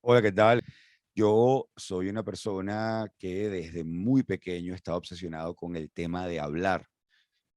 Hola, ¿qué tal? Yo soy una persona que desde muy pequeño estaba obsesionado con el tema de hablar.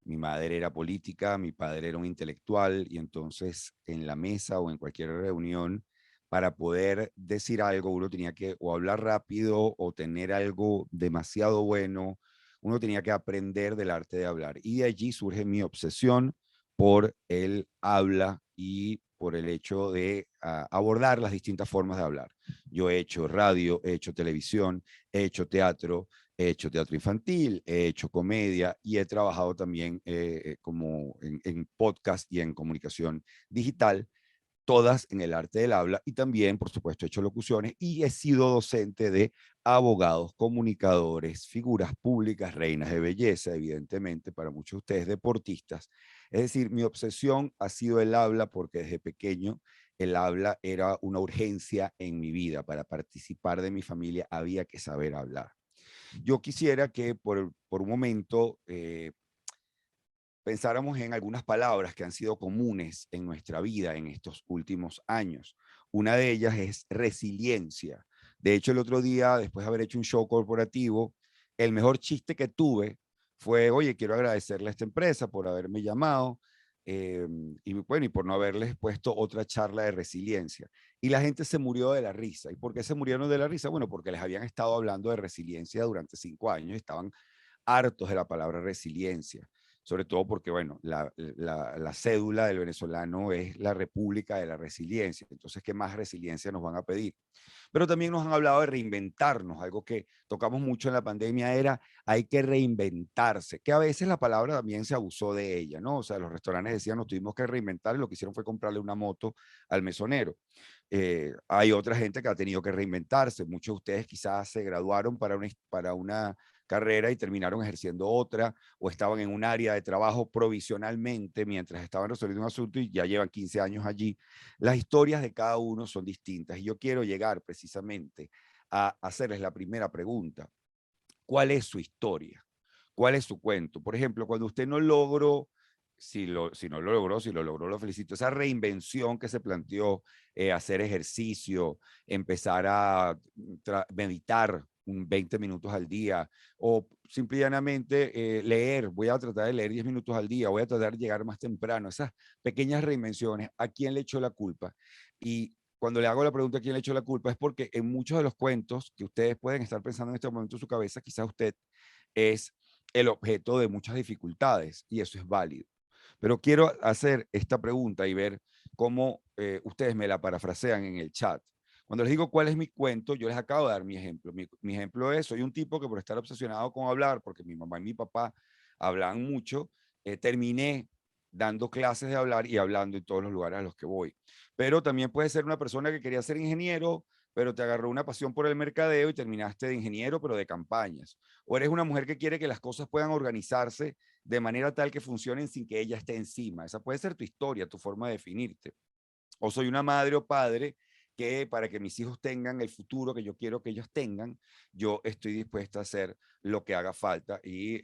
Mi madre era política, mi padre era un intelectual y entonces en la mesa o en cualquier reunión, para poder decir algo, uno tenía que o hablar rápido o tener algo demasiado bueno, uno tenía que aprender del arte de hablar. Y de allí surge mi obsesión por el habla y por el hecho de abordar las distintas formas de hablar. Yo he hecho radio, he hecho televisión, he hecho teatro infantil, he hecho comedia y he trabajado también como en podcast y en comunicación digital, todas en el arte del habla y también, por supuesto, he hecho locuciones y he sido docente de abogados, comunicadores, figuras públicas, reinas de belleza, evidentemente, para muchos de ustedes deportistas. Es decir, mi obsesión ha sido el habla porque desde pequeño el habla era una urgencia en mi vida. Para participar de mi familia había que saber hablar. Yo quisiera que por un momento pensáramos en algunas palabras que han sido comunes en nuestra vida en estos últimos años. Una de ellas es resiliencia. De hecho, el otro día, después de haber hecho un show corporativo, el mejor chiste que tuve fue, oye, quiero agradecerle a esta empresa por haberme llamado y bueno, y por no haberles puesto otra charla de resiliencia. Y la gente se murió de la risa. ¿Y por qué se murieron de la risa? Bueno, porque les habían estado hablando de resiliencia durante 5 años, estaban hartos de la palabra resiliencia, sobre todo porque, bueno, la cédula del venezolano es la República de la Resiliencia. Entonces, ¿qué más resiliencia nos van a pedir? Pero también nos han hablado de reinventarnos, algo que tocamos mucho en la pandemia era hay que reinventarse, que a veces la palabra también se abusó de ella, ¿no? O sea, los restaurantes decían nos tuvimos que reinventar y lo que hicieron fue comprarle una moto al mesonero. Hay otra gente que ha tenido que reinventarse. Muchos de ustedes quizás se graduaron para una carrera y terminaron ejerciendo otra, o estaban en un área de trabajo provisionalmente mientras estaban resolviendo un asunto y ya llevan 15 años allí. Las historias de cada uno son distintas y yo quiero llegar precisamente a hacerles la primera pregunta. ¿Cuál es su historia? ¿Cuál es su cuento? Por ejemplo, cuando usted no logró, si no lo logró, si lo logró, lo felicito. Esa reinvención que se planteó, hacer ejercicio, empezar a meditar 20 minutos al día o simplemente leer, voy a tratar de leer 10 minutos al día, voy a tratar de llegar más temprano, esas pequeñas reinvenciones, ¿a quién le echó la culpa? Y cuando le hago la pregunta a quién le echó la culpa es porque en muchos de los cuentos que ustedes pueden estar pensando en este momento en su cabeza, quizás usted es el objeto de muchas dificultades y eso es válido. Pero quiero hacer esta pregunta y ver cómo ustedes me la parafrasean en el chat. Cuando les digo cuál es mi cuento, yo les acabo de dar mi ejemplo. Mi ejemplo es, soy un tipo que por estar obsesionado con hablar, porque mi mamá y mi papá hablan mucho, terminé dando clases de hablar y hablando en todos los lugares a los que voy. Pero también puede ser una persona que quería ser ingeniero, pero te agarró una pasión por el mercadeo y terminaste de ingeniero, pero de campañas. O eres una mujer que quiere que las cosas puedan organizarse de manera tal que funcionen sin que ella esté encima. Esa puede ser tu historia, tu forma de definirte. O soy una madre o padre que para que mis hijos tengan el futuro que yo quiero que ellos tengan, yo estoy dispuesta a hacer lo que haga falta y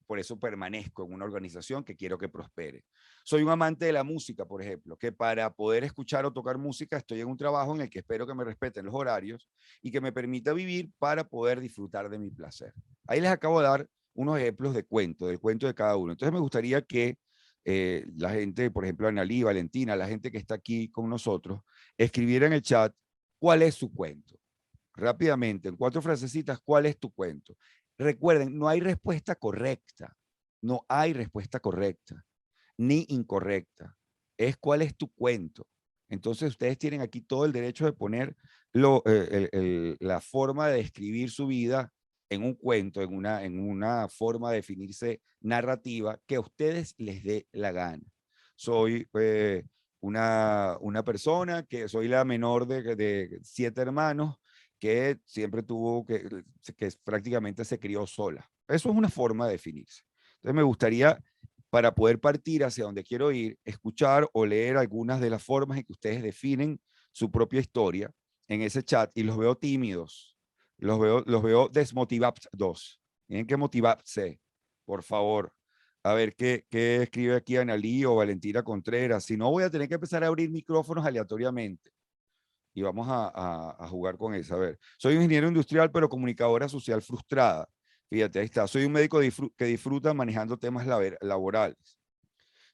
por eso permanezco en una organización que quiero que prospere. Soy un amante de la música, por ejemplo, que para poder escuchar o tocar música estoy en un trabajo en el que espero que me respeten los horarios y que me permita vivir para poder disfrutar de mi placer. Ahí les acabo de dar unos ejemplos de cuento, del cuento de cada uno. Entonces me gustaría que la gente, por ejemplo, Analí, Valentina, la gente que está aquí con nosotros, escribiera en el chat cuál es su cuento. Rápidamente, en 4 frasecitas, ¿cuál es tu cuento? Recuerden, no hay respuesta correcta, no hay respuesta correcta ni incorrecta. Es cuál es tu cuento. Entonces ustedes tienen aquí todo el derecho de poner la forma de describir su vida en un cuento, en una forma de definirse narrativa que a ustedes les dé la gana. Soy una persona que soy la menor de 7 hermanos que siempre tuvo que prácticamente se crió sola. Eso es una forma de definirse. Entonces me gustaría, para poder partir hacia donde quiero ir, escuchar o leer algunas de las formas en que ustedes definen su propia historia en ese chat y los veo tímidos, los veo desmotivados. Tienen que motivarse, por favor. A ver qué escribe aquí Analí o Valentina Contreras. Si no, voy a tener que empezar a abrir micrófonos aleatoriamente. y vamos a jugar con esa. A ver, soy ingeniero industrial, pero comunicadora social frustrada. Fíjate, ahí está. Soy un médico que disfruta manejando temas laborales.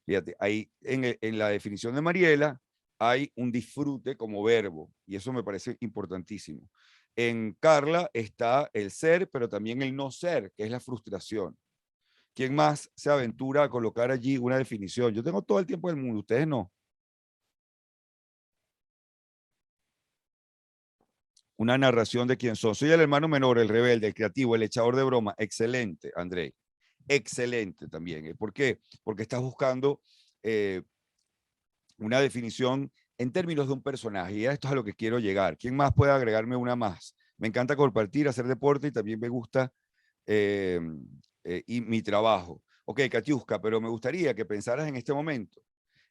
Fíjate, ahí en la definición de Mariela hay un disfrute como verbo, y eso me parece importantísimo. En Carla está el ser, pero también el no ser, que es la frustración. ¿Quién más se aventura a colocar allí una definición? Yo tengo todo el tiempo del mundo, ustedes no. Una narración de quién son. Soy el hermano menor, el rebelde, el creativo, el echador de broma. Excelente, André. Excelente también. ¿Por qué? Porque estás buscando eh, una definición en términos de un personaje. Y a esto es a lo que quiero llegar. ¿Quién más puede agregarme una más? Me encanta compartir, hacer deporte y también me gusta eh, y mi trabajo. Ok, Katiuska, pero me gustaría que pensaras en este momento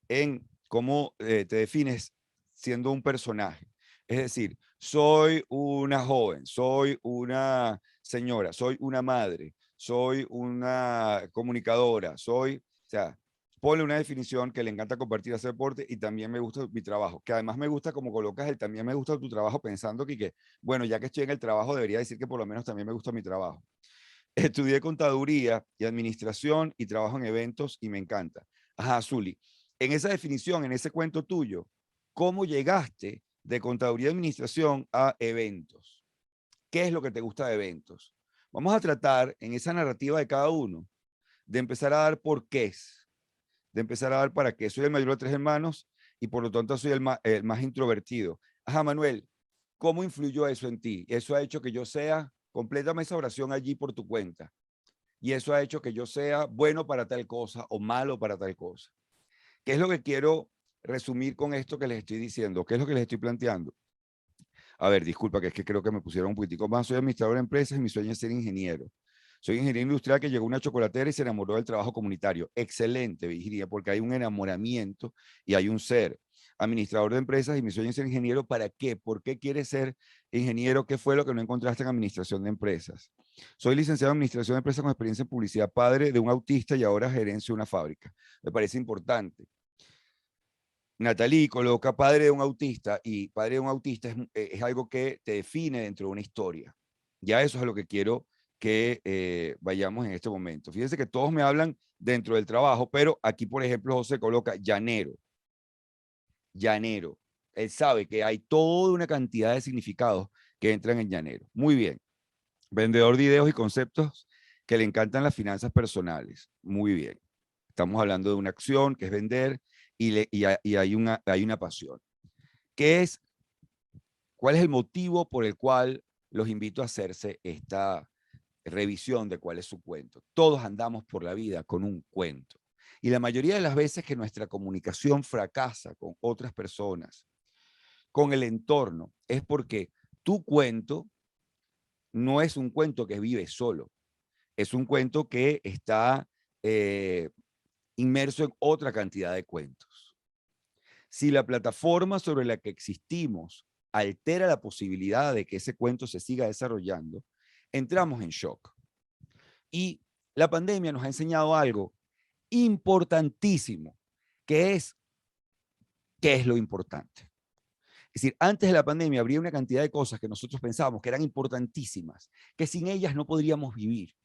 en cómo te defines siendo un personaje. Es decir, soy una joven, soy una señora, soy una madre, soy una comunicadora, o sea, ponle una definición que le encanta compartir, hacer deporte y también me gusta mi trabajo, que además me gusta como colocas el también me gusta tu trabajo pensando que bueno, ya que estoy en el trabajo debería decir que por lo menos también me gusta mi trabajo. Estudié contaduría y administración y trabajo en eventos y me encanta. Ajá, Zuli. En esa definición, en ese cuento tuyo, ¿cómo llegaste de contaduría y administración a eventos? ¿Qué es lo que te gusta de eventos? Vamos a tratar en esa narrativa de cada uno de empezar a dar porqués, de empezar a dar para qué. Soy el mayor de tres hermanos y por lo tanto soy el más introvertido. Ajá, Manuel, ¿cómo influyó eso en ti? Eso ha hecho que yo sea, complétame esa oración allí por tu cuenta y eso ha hecho que yo sea bueno para tal cosa o malo para tal cosa. ¿Qué es lo que quiero resumir con esto que les estoy diciendo? ¿Qué es lo que les estoy planteando? A ver, disculpa, que es que creo que me pusieron un poquitico más. Soy administrador de empresas y mi sueño es ser ingeniero. Soy ingeniero industrial que llegó a una chocolatera y se enamoró del trabajo comunitario. Excelente, Virginia, porque hay un enamoramiento y hay un ser. Administrador de empresas y mi sueño es ser ingeniero. ¿Para qué? ¿Por qué quieres ser ingeniero? ¿Qué fue lo que no encontraste en administración de empresas? Soy licenciado en administración de empresas con experiencia en publicidad, padre de un autista y ahora gerencia de una fábrica. Me parece importante. Natalie coloca padre de un autista y padre de un autista es algo que te define dentro de una historia. Ya eso es a lo que quiero que vayamos en este momento. Fíjense que todos me hablan dentro del trabajo, pero aquí, por ejemplo, José coloca llanero. Llanero. Él sabe que hay toda una cantidad de significados que entran en llanero. Muy bien. Vendedor de ideas y conceptos que le encantan las finanzas personales. Muy bien. Estamos hablando de una acción que es vender y hay una pasión. ¿Qué es, ¿Cuál es el motivo por el cual los invito a hacerse esta revisión de cuál es su cuento? Todos andamos por la vida con un cuento. Y la mayoría de las veces que nuestra comunicación fracasa con otras personas, con el entorno, es porque tu cuento no es un cuento que vive solo, es un cuento que está inmerso en otra cantidad de cuentos. Si la plataforma sobre la que existimos altera la posibilidad de que ese cuento se siga desarrollando, entramos en shock. Y la pandemia nos ha enseñado algo importantísimo, que es qué es lo importante. Es decir, antes de la pandemia habría una cantidad de cosas que nosotros pensábamos que eran importantísimas, que sin ellas no podríamos vivir.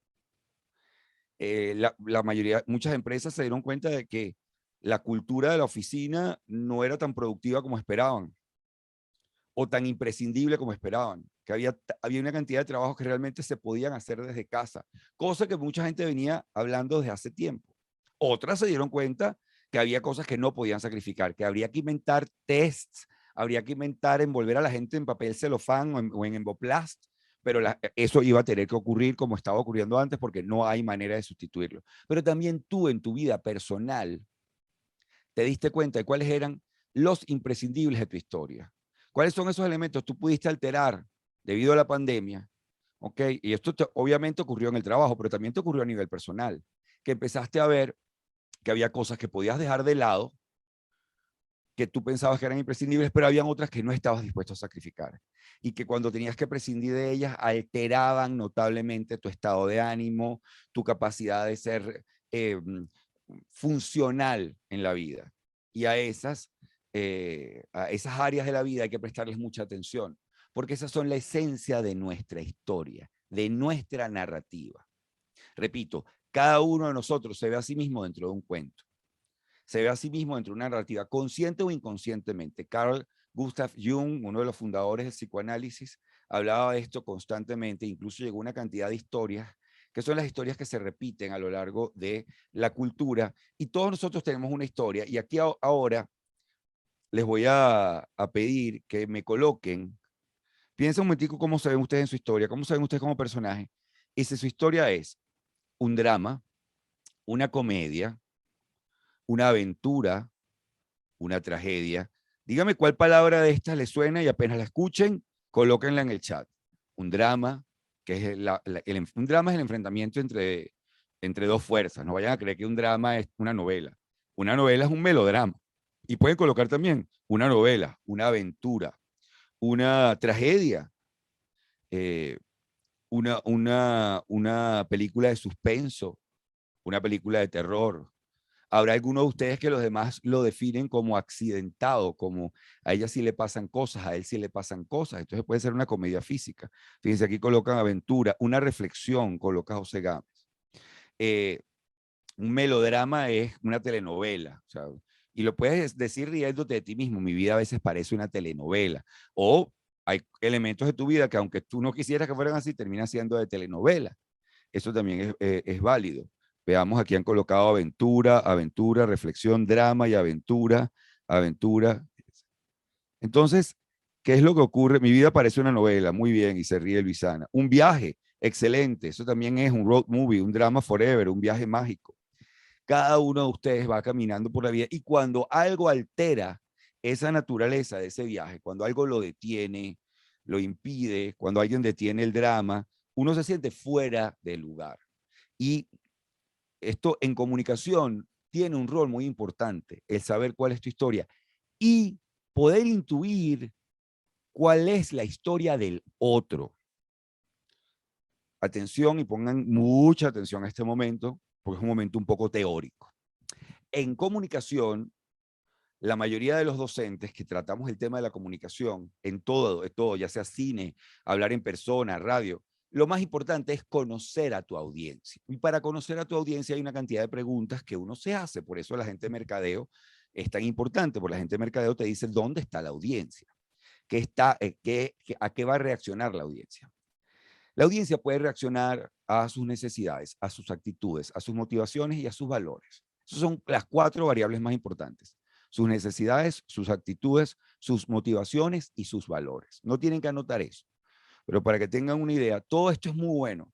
La mayoría, muchas empresas se dieron cuenta de que la cultura de la oficina no era tan productiva como esperaban o tan imprescindible como esperaban, que había una cantidad de trabajos que realmente se podían hacer desde casa, cosa que mucha gente venía hablando desde hace tiempo. Otras se dieron cuenta que había cosas que no podían sacrificar, que habría que inventar tests, habría que inventar envolver a la gente en papel celofán o en emboplast, pero eso iba a tener que ocurrir como estaba ocurriendo antes porque no hay manera de sustituirlo. Pero también tú en tu vida personal te diste cuenta de cuáles eran los imprescindibles de tu historia. ¿Cuáles son esos elementos tú pudiste alterar debido a la pandemia? ¿Ok? Y esto obviamente ocurrió en el trabajo, pero también te ocurrió a nivel personal, que empezaste a ver que había cosas que podías dejar de lado, que tú pensabas que eran imprescindibles, pero habían otras que no estabas dispuesto a sacrificar. Y que cuando tenías que prescindir de ellas, alteraban notablemente tu estado de ánimo, tu capacidad de ser funcional en la vida. Y a esas a esas áreas de la vida hay que prestarles mucha atención, porque esas son la esencia de nuestra historia, de nuestra narrativa. Repito, cada uno de nosotros se ve a sí mismo dentro de un cuento, se ve a sí mismo dentro de una narrativa, consciente o inconscientemente. Carl Gustav Jung, uno de los fundadores del psicoanálisis, hablaba de esto constantemente, incluso llegó a una cantidad de historias, que son las historias que se repiten a lo largo de la cultura, y todos nosotros tenemos una historia, y aquí ahora les voy a pedir que me coloquen, piensen un momentico cómo se ven ustedes en su historia, cómo se ven ustedes como personaje, y si su historia es un drama, una comedia, una aventura, una tragedia. Dígame cuál palabra de estas les suena y apenas la escuchen, colóquenla en el chat. Un drama, que es un drama es el enfrentamiento entre dos fuerzas. No vayan a creer que un drama es una novela. Una novela es un melodrama. Y pueden colocar también una novela, una aventura, una tragedia, eh, una película de suspenso, una película de terror. Habrá algunos de ustedes que los demás lo definen como accidentado, como a ella sí le pasan cosas, a él sí le pasan cosas. Entonces puede ser una comedia física. Fíjense, aquí colocan aventura, una reflexión, coloca José Gámez. Un melodrama es una telenovela, o sea, y lo puedes decir riéndote de ti mismo. Mi vida a veces parece una telenovela. O hay elementos de tu vida que aunque tú no quisieras que fueran así, termina siendo de telenovela. Eso también es válido. Veamos, aquí han colocado aventura, aventura, reflexión, drama y aventura, aventura. Entonces, ¿qué es lo que ocurre? Mi vida parece una novela, muy bien, y se ríe Luisana. Un viaje, excelente, eso también es un road movie, un drama forever, un viaje mágico. Cada uno de ustedes va caminando por la vida y cuando algo altera esa naturaleza de ese viaje, cuando algo lo detiene, lo impide, cuando alguien detiene el drama, uno se siente fuera del lugar. Y esto en comunicación tiene un rol muy importante, el saber cuál es tu historia y poder intuir cuál es la historia del otro. Atención y pongan mucha atención a este momento, porque es un momento un poco teórico. En comunicación, la mayoría de los docentes que tratamos el tema de la comunicación en todo, ya sea cine, hablar en persona, radio, lo más importante es conocer a tu audiencia. Y para conocer a tu audiencia hay una cantidad de preguntas que uno se hace. Por eso la gente de mercadeo es tan importante, porque la gente de mercadeo te dice dónde está la audiencia, a qué va a reaccionar la audiencia. La audiencia puede reaccionar a sus necesidades, a sus actitudes, a sus motivaciones y a sus valores. Esas son las 4 variables más importantes. Sus necesidades, sus actitudes, sus motivaciones y sus valores. No tienen que anotar eso. Pero para que tengan una idea, todo esto es muy bueno.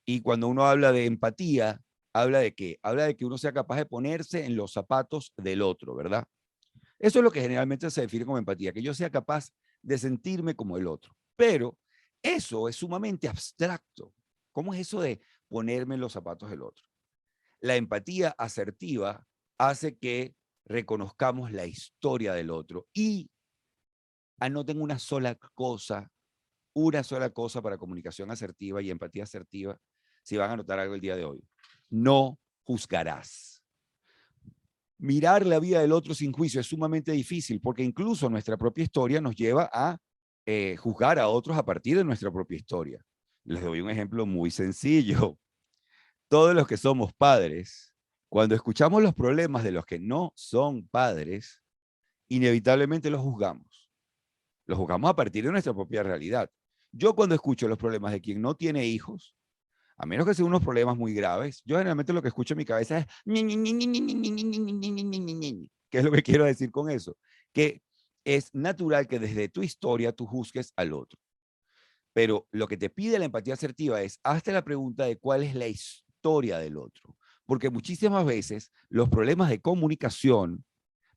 Y cuando uno habla de empatía, ¿habla de qué? Habla de que uno sea capaz de ponerse en los zapatos del otro, ¿verdad? Eso es lo que generalmente se define como empatía, que yo sea capaz de sentirme como el otro. Pero eso es sumamente abstracto. ¿Cómo es eso de ponerme en los zapatos del otro? La empatía asertiva hace que reconozcamos la historia del otro y anoten una sola cosa para comunicación asertiva y empatía asertiva, si van a anotar algo el día de hoy. No juzgarás. Mirar la vida del otro sin juicio es sumamente difícil porque incluso nuestra propia historia nos lleva a juzgar a otros a partir de nuestra propia historia. Les doy un ejemplo muy sencillo. Todos los que somos padres, cuando escuchamos los problemas de los que no son padres, inevitablemente los juzgamos. Los juzgamos a partir de nuestra propia realidad. Yo cuando escucho los problemas de quien no tiene hijos, a menos que sean unos problemas muy graves, yo generalmente lo que escucho en mi cabeza es ¿qué es lo que quiero decir con eso? Que es natural que desde tu historia tú juzgues al otro. Pero lo que te pide la empatía asertiva es, hazte la pregunta de cuál es la historia del otro. Porque muchísimas veces los problemas de comunicación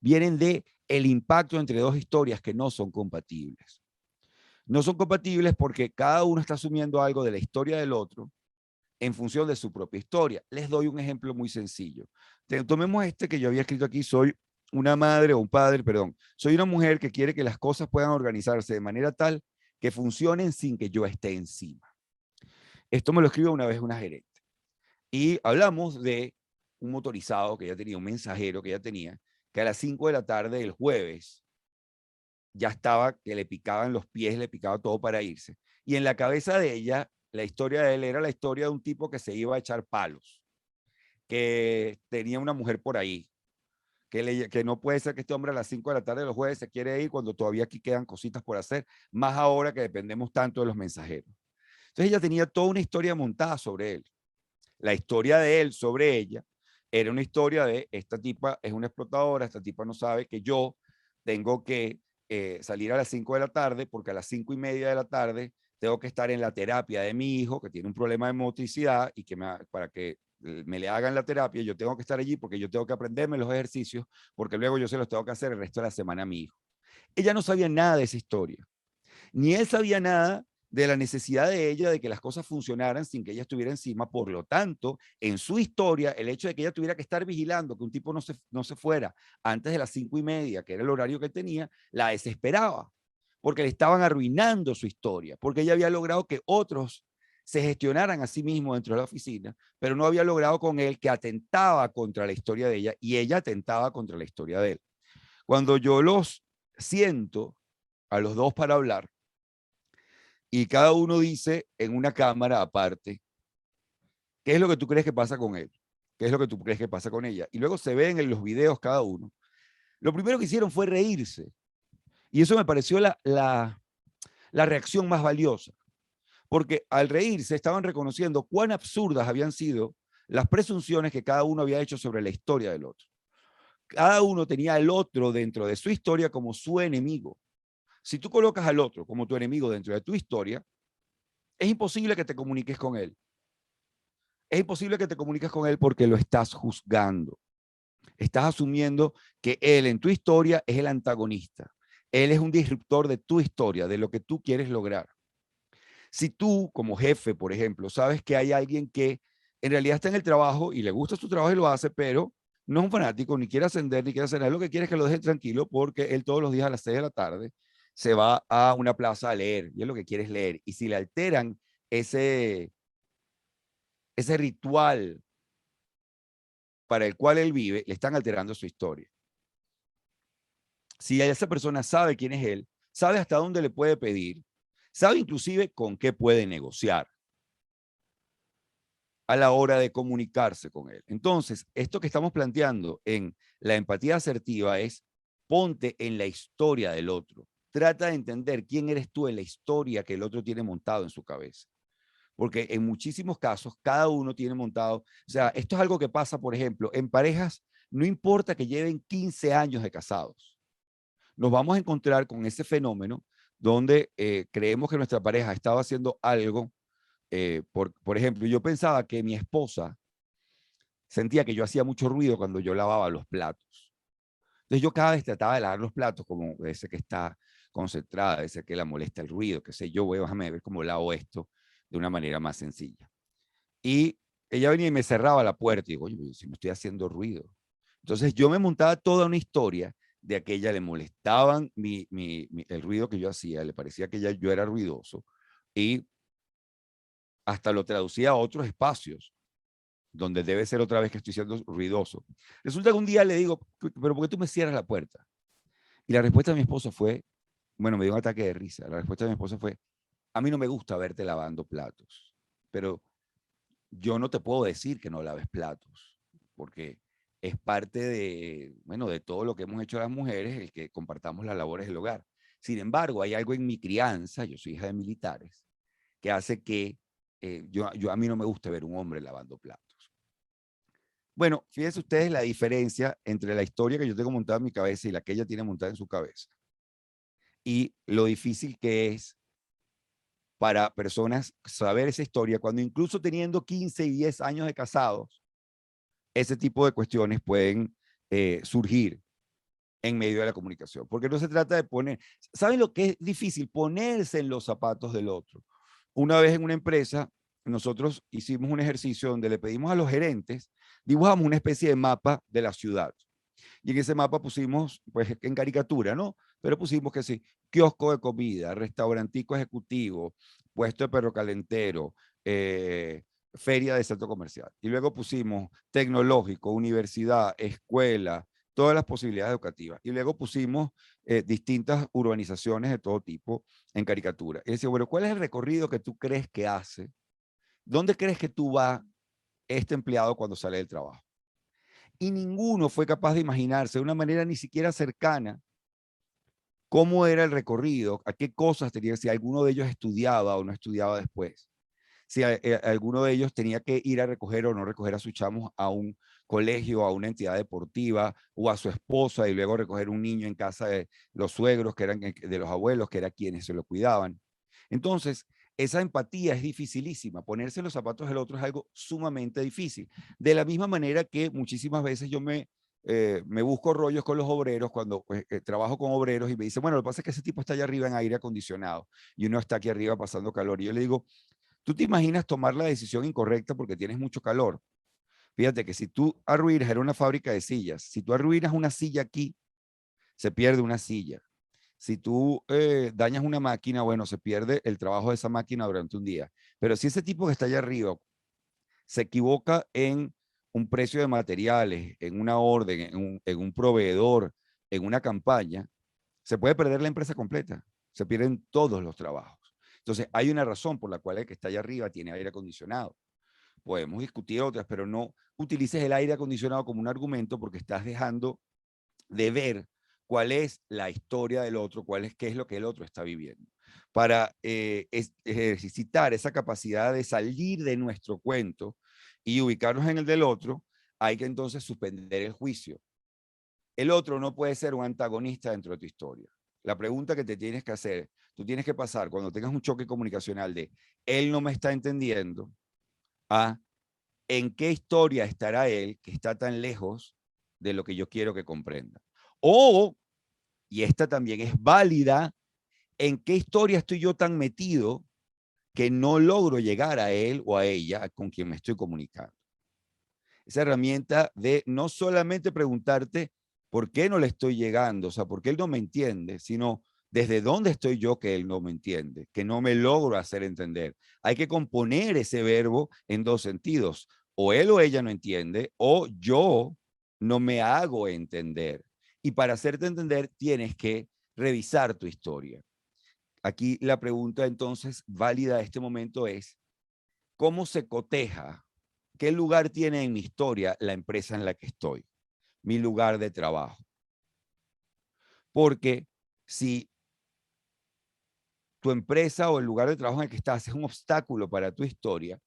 vienen de el impacto entre dos historias que no son compatibles. No son compatibles porque cada uno está asumiendo algo de la historia del otro en función de su propia historia. Les doy un ejemplo muy sencillo. Tomemos este que yo había escrito aquí, soy una madre o un padre, perdón, soy una mujer que quiere que las cosas puedan organizarse de manera tal que funcionen sin que yo esté encima. Esto me lo escribió una vez una gerente. Y hablamos de un motorizado que ya tenía, un mensajero que ya tenía, que a las 5 de la tarde del jueves ya estaba que le picaban los pies, le picaba todo para irse. Y en la cabeza de ella, la historia de él era la historia de un tipo que se iba a echar palos, que tenía una mujer por ahí, que no puede ser que este hombre a las 5 de la tarde de los jueves se quiere ir cuando todavía aquí quedan cositas por hacer, más ahora que dependemos tanto de los mensajeros. Entonces ella tenía toda una historia montada sobre él. La historia de él sobre ella era una historia de esta tipa es una explotadora, esta tipa no sabe que yo tengo que salir a las 5 de la tarde porque a las 5:30 de la tarde tengo que estar en la terapia de mi hijo que tiene un problema de motricidad y que para que me le hagan la terapia, yo tengo que estar allí porque yo tengo que aprenderme los ejercicios porque luego yo se los tengo que hacer el resto de la semana a mi hijo. Ella no sabía nada de esa historia, ni él sabía nada de la necesidad de ella de que las cosas funcionaran sin que ella estuviera encima. Por lo tanto, en su historia, el hecho de que ella tuviera que estar vigilando que un tipo no se fuera antes de las 5:30, que era el horario que tenía, la desesperaba, porque le estaban arruinando su historia, porque ella había logrado que otros se gestionaran a sí mismos dentro de la oficina, pero no había logrado con él que atentaba contra la historia de ella y ella atentaba contra la historia de él. Cuando yo los siento a los dos para hablar, y cada uno dice en una cámara aparte, ¿qué es lo que tú crees que pasa con él? ¿Qué es lo que tú crees que pasa con ella? Y luego se ven en los videos cada uno. Lo primero que hicieron fue reírse. Y eso me pareció la reacción más valiosa. Porque al reírse estaban reconociendo cuán absurdas habían sido las presunciones que cada uno había hecho sobre la historia del otro. Cada uno tenía al otro dentro de su historia como su enemigo. Si tú colocas al otro como tu enemigo dentro de tu historia, es imposible que te comuniques con él. Es imposible que te comuniques con él porque lo estás juzgando. Estás asumiendo que él en tu historia es el antagonista. Él es un disruptor de tu historia, de lo que tú quieres lograr. Si tú, como jefe, por ejemplo, sabes que hay alguien que en realidad está en el trabajo y le gusta su trabajo y lo hace, pero no es un fanático, ni quiere ascender, ni quiere hacer nada, lo que quiere es que lo deje tranquilo porque él todos los días a las 6 de la tarde se va a una plaza a leer y él lo que quiere es leer. Y si le alteran ese ritual para el cual él vive, le están alterando su historia. Si esa persona sabe quién es él, sabe hasta dónde le puede pedir, sabe inclusive con qué puede negociar a la hora de comunicarse con él. Entonces, esto que estamos planteando en la empatía asertiva es ponte en la historia del otro. Trata de entender quién eres tú en la historia que el otro tiene montado en su cabeza. Porque en muchísimos casos, cada uno tiene montado, o sea, esto es algo que pasa, por ejemplo, en parejas, no importa que lleven 15 años de casados, nos vamos a encontrar con ese fenómeno donde creemos que nuestra pareja estaba haciendo algo. Por ejemplo, yo pensaba que mi esposa sentía que yo hacía mucho ruido cuando yo lavaba los platos. Entonces yo cada vez trataba de lavar los platos como ese que está concentrada, ese que la molesta el ruido, que sé yo, voy, déjame ver cómo lavo esto de una manera más sencilla. Y ella venía y me cerraba la puerta y digo, oye, si me estoy haciendo ruido. Entonces yo me montaba toda una historia de que a ella le molestaban el ruido que yo hacía, le parecía que yo era ruidoso y hasta lo traducía a otros espacios donde debe ser otra vez que estoy siendo ruidoso. Resulta que un día le digo, pero ¿por qué tú me cierras la puerta? Y la respuesta de mi esposo fue, bueno, me dio un ataque de risa. La respuesta de mi esposo fue, a mí no me gusta verte lavando platos, pero yo no te puedo decir que no laves platos, porque es parte de, bueno, de todo lo que hemos hecho las mujeres, el que compartamos las labores del hogar. Sin embargo, hay algo en mi crianza, yo soy hija de militares, que hace que a mí no me gusta ver un hombre lavando platos. Bueno, fíjense ustedes la diferencia entre la historia que yo tengo montada en mi cabeza y la que ella tiene montada en su cabeza. Y lo difícil que es para personas saber esa historia cuando incluso teniendo 15 y 10 años de casados, ese tipo de cuestiones pueden surgir en medio de la comunicación. Porque no se trata de poner, ¿saben lo que es difícil? Ponerse en los zapatos del otro. Una vez en una empresa, nosotros hicimos un ejercicio donde le pedimos a los gerentes, dibujamos una especie de mapa de la ciudad. Y en ese mapa pusimos, pues en caricatura, ¿no? Pero pusimos que sí, kiosco de comida, restaurantico ejecutivo, puesto de perro calentero, feria de centro comercial. Y luego pusimos tecnológico, universidad, escuela, todas las posibilidades educativas. Y luego pusimos distintas urbanizaciones de todo tipo en caricatura. Y decía, bueno, ¿cuál es el recorrido que tú crees que hace? ¿Dónde crees que tú va este empleado cuando sale del trabajo? Y ninguno fue capaz de imaginarse de una manera ni siquiera cercana cómo era el recorrido, a qué cosas tenía, si alguno de ellos estudiaba o no estudiaba después, si alguno de ellos tenía que ir a recoger o no recoger a sus chamos a un colegio, a una entidad deportiva o a su esposa y luego recoger un niño en casa de los suegros, que eran de los abuelos, que eran quienes se lo cuidaban. Entonces, esa empatía es dificilísima. Ponerse en los zapatos del otro es algo sumamente difícil. De la misma manera que muchísimas veces yo me busco rollos con los obreros cuando trabajo con obreros y me dicen, bueno, lo que pasa es que ese tipo está allá arriba en aire acondicionado y uno está aquí arriba pasando calor. Y yo le digo, ¿tú te imaginas tomar la decisión incorrecta porque tienes mucho calor? Fíjate que si tú arruinas, era una fábrica de sillas, si tú arruinas una silla aquí, se pierde una silla. Si tú dañas una máquina, bueno, se pierde el trabajo de esa máquina durante un día. Pero si ese tipo que está allá arriba se equivoca en un precio de materiales, en una orden, en un proveedor, en una campaña, se puede perder la empresa completa. Se pierden todos los trabajos. Entonces, hay una razón por la cual el que está allá arriba tiene aire acondicionado. Podemos discutir otras, pero no utilices el aire acondicionado como un argumento porque estás dejando de ver cuál es la historia del otro, qué es lo que el otro está viviendo. Para ejercitar esa capacidad de salir de nuestro cuento y ubicarnos en el del otro, hay que entonces suspender el juicio. El otro no puede ser un antagonista dentro de tu historia. La pregunta que te tienes que hacer, tú tienes que pasar cuando tengas un choque comunicacional de él no me está entendiendo, a en qué historia estará él que está tan lejos de lo que yo quiero que comprenda. O, y esta también es válida, en qué historia estoy yo tan metido que no logro llegar a él o a ella con quien me estoy comunicando. Esa herramienta de no solamente preguntarte por qué no le estoy llegando, o sea, por qué él no me entiende, sino desde dónde estoy yo que él no me entiende, que no me logro hacer entender. Hay que componer ese verbo en dos sentidos. O él o ella no entiende, o yo no me hago entender. Y para hacerte entender, tienes que revisar tu historia. Aquí la pregunta entonces válida a este momento es, ¿cómo se coteja? ¿Qué lugar tiene en mi historia la empresa en la que estoy? Mi lugar de trabajo. Porque si tu empresa o el lugar de trabajo en el que estás es un obstáculo para tu historia,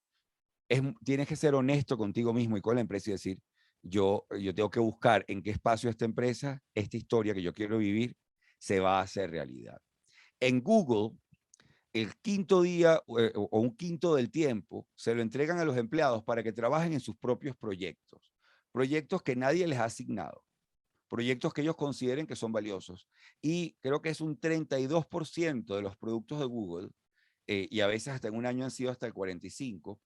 tienes que ser honesto contigo mismo y con la empresa y decir, yo tengo que buscar en qué espacio esta empresa, esta historia que yo quiero vivir, se va a hacer realidad. En Google, el quinto día o un quinto del tiempo se lo entregan a los empleados para que trabajen en sus propios proyectos, proyectos que nadie les ha asignado, proyectos que ellos consideren que son valiosos. Y creo que es un 32% de los productos de Google, y a veces hasta en un año han sido hasta el 45%,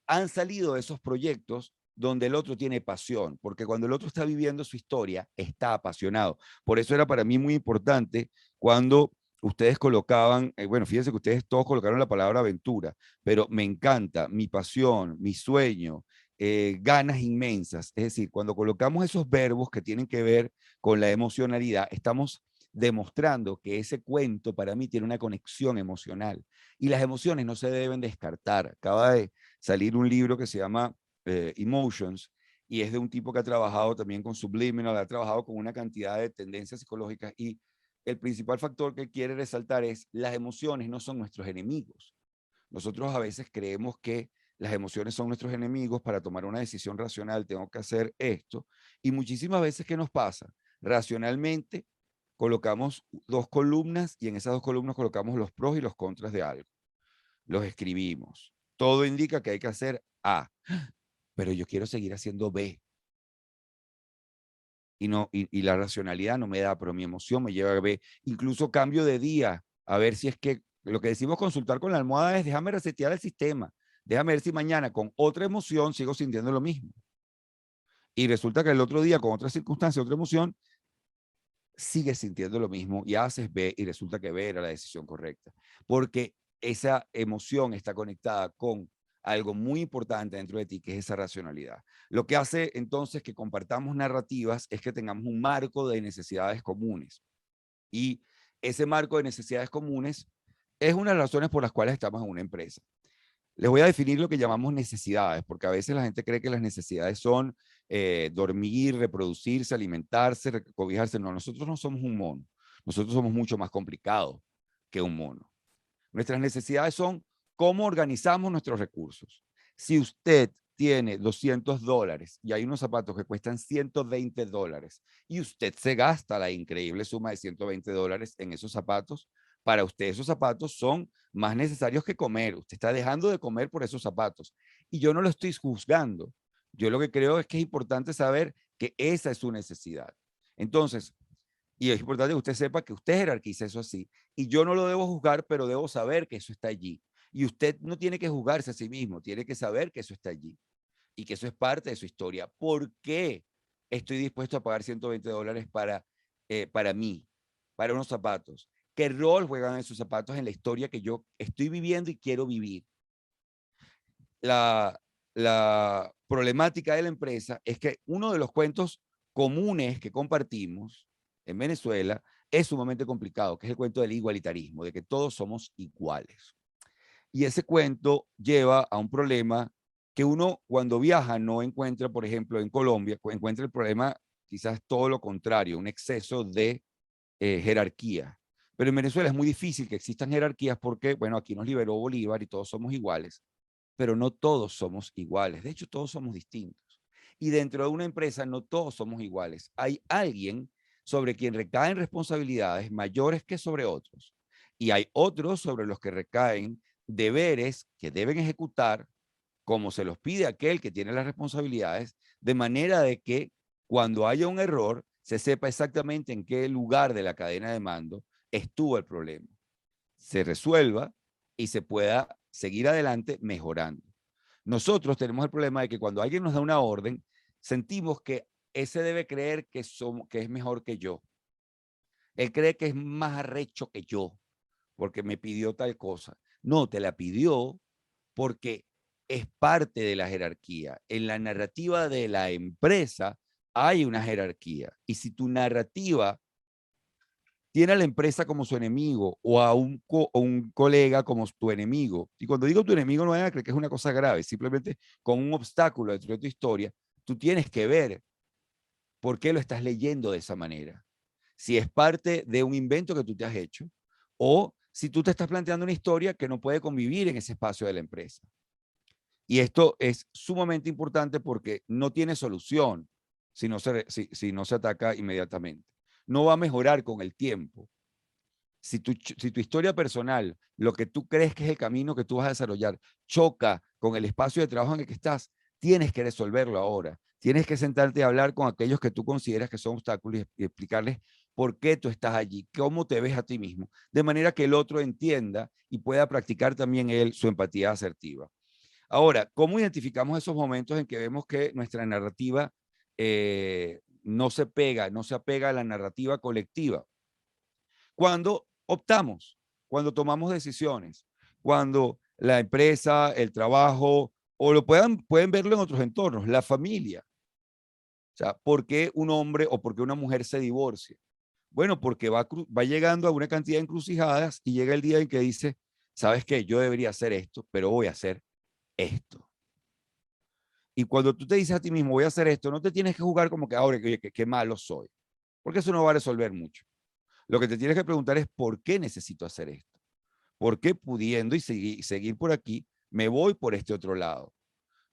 han salido de esos proyectos donde el otro tiene pasión, porque cuando el otro está viviendo su historia, está apasionado. Por eso era para mí muy importante cuando ustedes colocaban, bueno, fíjense que ustedes todos colocaron la palabra aventura, pero me encanta, mi pasión, mi sueño, ganas inmensas. Es decir, cuando colocamos esos verbos que tienen que ver con la emocionalidad, estamos demostrando que ese cuento para mí tiene una conexión emocional y las emociones no se deben descartar. Acaba de salir un libro que se llama Emotions y es de un tipo que ha trabajado también con Subliminal, ha trabajado con una cantidad de tendencias psicológicas y el principal factor que quiere resaltar es las emociones no son nuestros enemigos. Nosotros a veces creemos que las emociones son nuestros enemigos, para tomar una decisión racional tengo que hacer esto y muchísimas veces ¿qué nos pasa? Racionalmente colocamos dos columnas y en esas dos columnas colocamos los pros y los contras de algo. Los escribimos. Todo indica que hay que hacer A, pero yo quiero seguir haciendo B. Y la racionalidad no me da, pero mi emoción me lleva a B. Incluso cambio de día, a ver si es que lo que decimos consultar con la almohada es déjame resetear el sistema, déjame ver si mañana con otra emoción sigo sintiendo lo mismo. Y resulta que el otro día con otra circunstancia, otra emoción, sigues sintiendo lo mismo y haces B y resulta que B era la decisión correcta. Porque esa emoción está conectada con algo muy importante dentro de ti, que es esa racionalidad. Lo que hace entonces que compartamos narrativas es que tengamos un marco de necesidades comunes. Y ese marco de necesidades comunes es una de las razones por las cuales estamos en una empresa. Les voy a definir lo que llamamos necesidades, porque a veces la gente cree que las necesidades son dormir, reproducirse, alimentarse, cobijarse. No, nosotros no somos un mono. Nosotros somos mucho más complicados que un mono. Nuestras necesidades son cómo organizamos nuestros recursos. Si usted tiene $200 y hay unos zapatos que cuestan $120 y usted se gasta la increíble suma de $120 en esos zapatos, para usted esos zapatos son más necesarios que comer. Usted está dejando de comer por esos zapatos. Y yo no lo estoy juzgando. Yo lo que creo es que es importante saber que esa es su necesidad. Entonces, y es importante que usted sepa que usted jerarquiza eso así. Y yo no lo debo juzgar, pero debo saber que eso está allí. Y usted no tiene que juzgarse a sí mismo, tiene que saber que eso está allí y que eso es parte de su historia. ¿Por qué estoy dispuesto a pagar $120 para mí, para unos zapatos? ¿Qué rol juegan esos zapatos en la historia que yo estoy viviendo y quiero vivir? La problemática de la empresa es que uno de los cuentos comunes que compartimos en Venezuela es sumamente complicado, que es el cuento del igualitarismo, de que todos somos iguales. Y ese cuento lleva a un problema que uno cuando viaja no encuentra, por ejemplo, en Colombia, encuentra el problema quizás todo lo contrario, un exceso de jerarquía. Pero en Venezuela es muy difícil que existan jerarquías porque, bueno, aquí nos liberó Bolívar y todos somos iguales, pero no todos somos iguales. De hecho, todos somos distintos. Y dentro de una empresa no todos somos iguales. Hay alguien sobre quien recaen responsabilidades mayores que sobre otros. Y hay otros sobre los que recaen deberes que deben ejecutar como se los pide aquel que tiene las responsabilidades, de manera de que cuando haya un error se sepa exactamente en qué lugar de la cadena de mando estuvo el problema, se resuelva y se pueda seguir adelante mejorando. Nosotros tenemos el problema de que cuando alguien nos da una orden, sentimos que ese debe creer que es mejor que yo. Él cree que es más arrecho que yo porque me pidió tal cosa. No, te la pidió porque es parte de la jerarquía. En la narrativa de la empresa hay una jerarquía. Y si tu narrativa tiene a la empresa como su enemigo o a un colega como tu enemigo, y cuando digo tu enemigo no vayan a creer que es una cosa grave, simplemente con un obstáculo dentro de tu historia, tú tienes que ver por qué lo estás leyendo de esa manera. Si es parte de un invento que tú te has hecho o si tú te estás planteando una historia que no puede convivir en ese espacio de la empresa. Y esto es sumamente importante porque no tiene solución si no se ataca inmediatamente. No va a mejorar con el tiempo. Si tu historia personal, lo que tú crees que es el camino que tú vas a desarrollar, choca con el espacio de trabajo en el que estás, tienes que resolverlo ahora. Tienes que sentarte a hablar con aquellos que tú consideras que son obstáculos y explicarles por qué tú estás allí, cómo te ves a ti mismo, de manera que el otro entienda y pueda practicar también él su empatía asertiva. Ahora, ¿cómo identificamos esos momentos en que vemos que nuestra narrativa no se apega a la narrativa colectiva? Cuando optamos, cuando tomamos decisiones, cuando la empresa, el trabajo, o pueden verlo en otros entornos, la familia. O sea, ¿por qué un hombre o por qué una mujer se divorcia? Bueno, porque va llegando a una cantidad de encrucijadas y llega el día en que dice, ¿sabes qué? Yo debería hacer esto, pero voy a hacer esto. Y cuando tú te dices a ti mismo, voy a hacer esto, no te tienes que jugar como que ahora, qué malo soy, porque eso no va a resolver mucho. Lo que te tienes que preguntar es, ¿por qué necesito hacer esto? ¿Por qué pudiendo y seguir por aquí, me voy por este otro lado?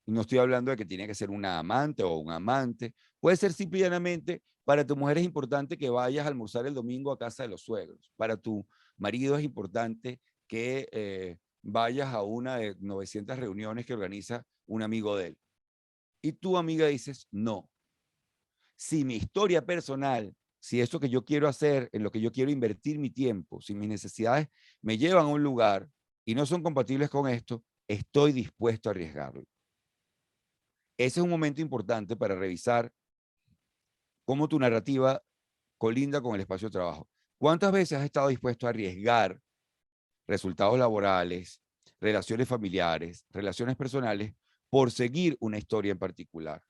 Y no estoy hablando de que tiene que ser una amante o un amante. Puede ser simplemente, para tu mujer es importante que vayas a almorzar el domingo a casa de los suegros. Para tu marido es importante que vayas a una de 900 reuniones que organiza un amigo de él. Y tu amiga dices, no. Si mi historia personal, si esto que yo quiero hacer, en lo que yo quiero invertir mi tiempo, si mis necesidades me llevan a un lugar y no son compatibles con esto, estoy dispuesto a arriesgarlo. Ese es un momento importante para revisar cómo tu narrativa colinda con el espacio de trabajo. ¿Cuántas veces has estado dispuesto a arriesgar resultados laborales, relaciones familiares, relaciones personales, por seguir una historia en particular,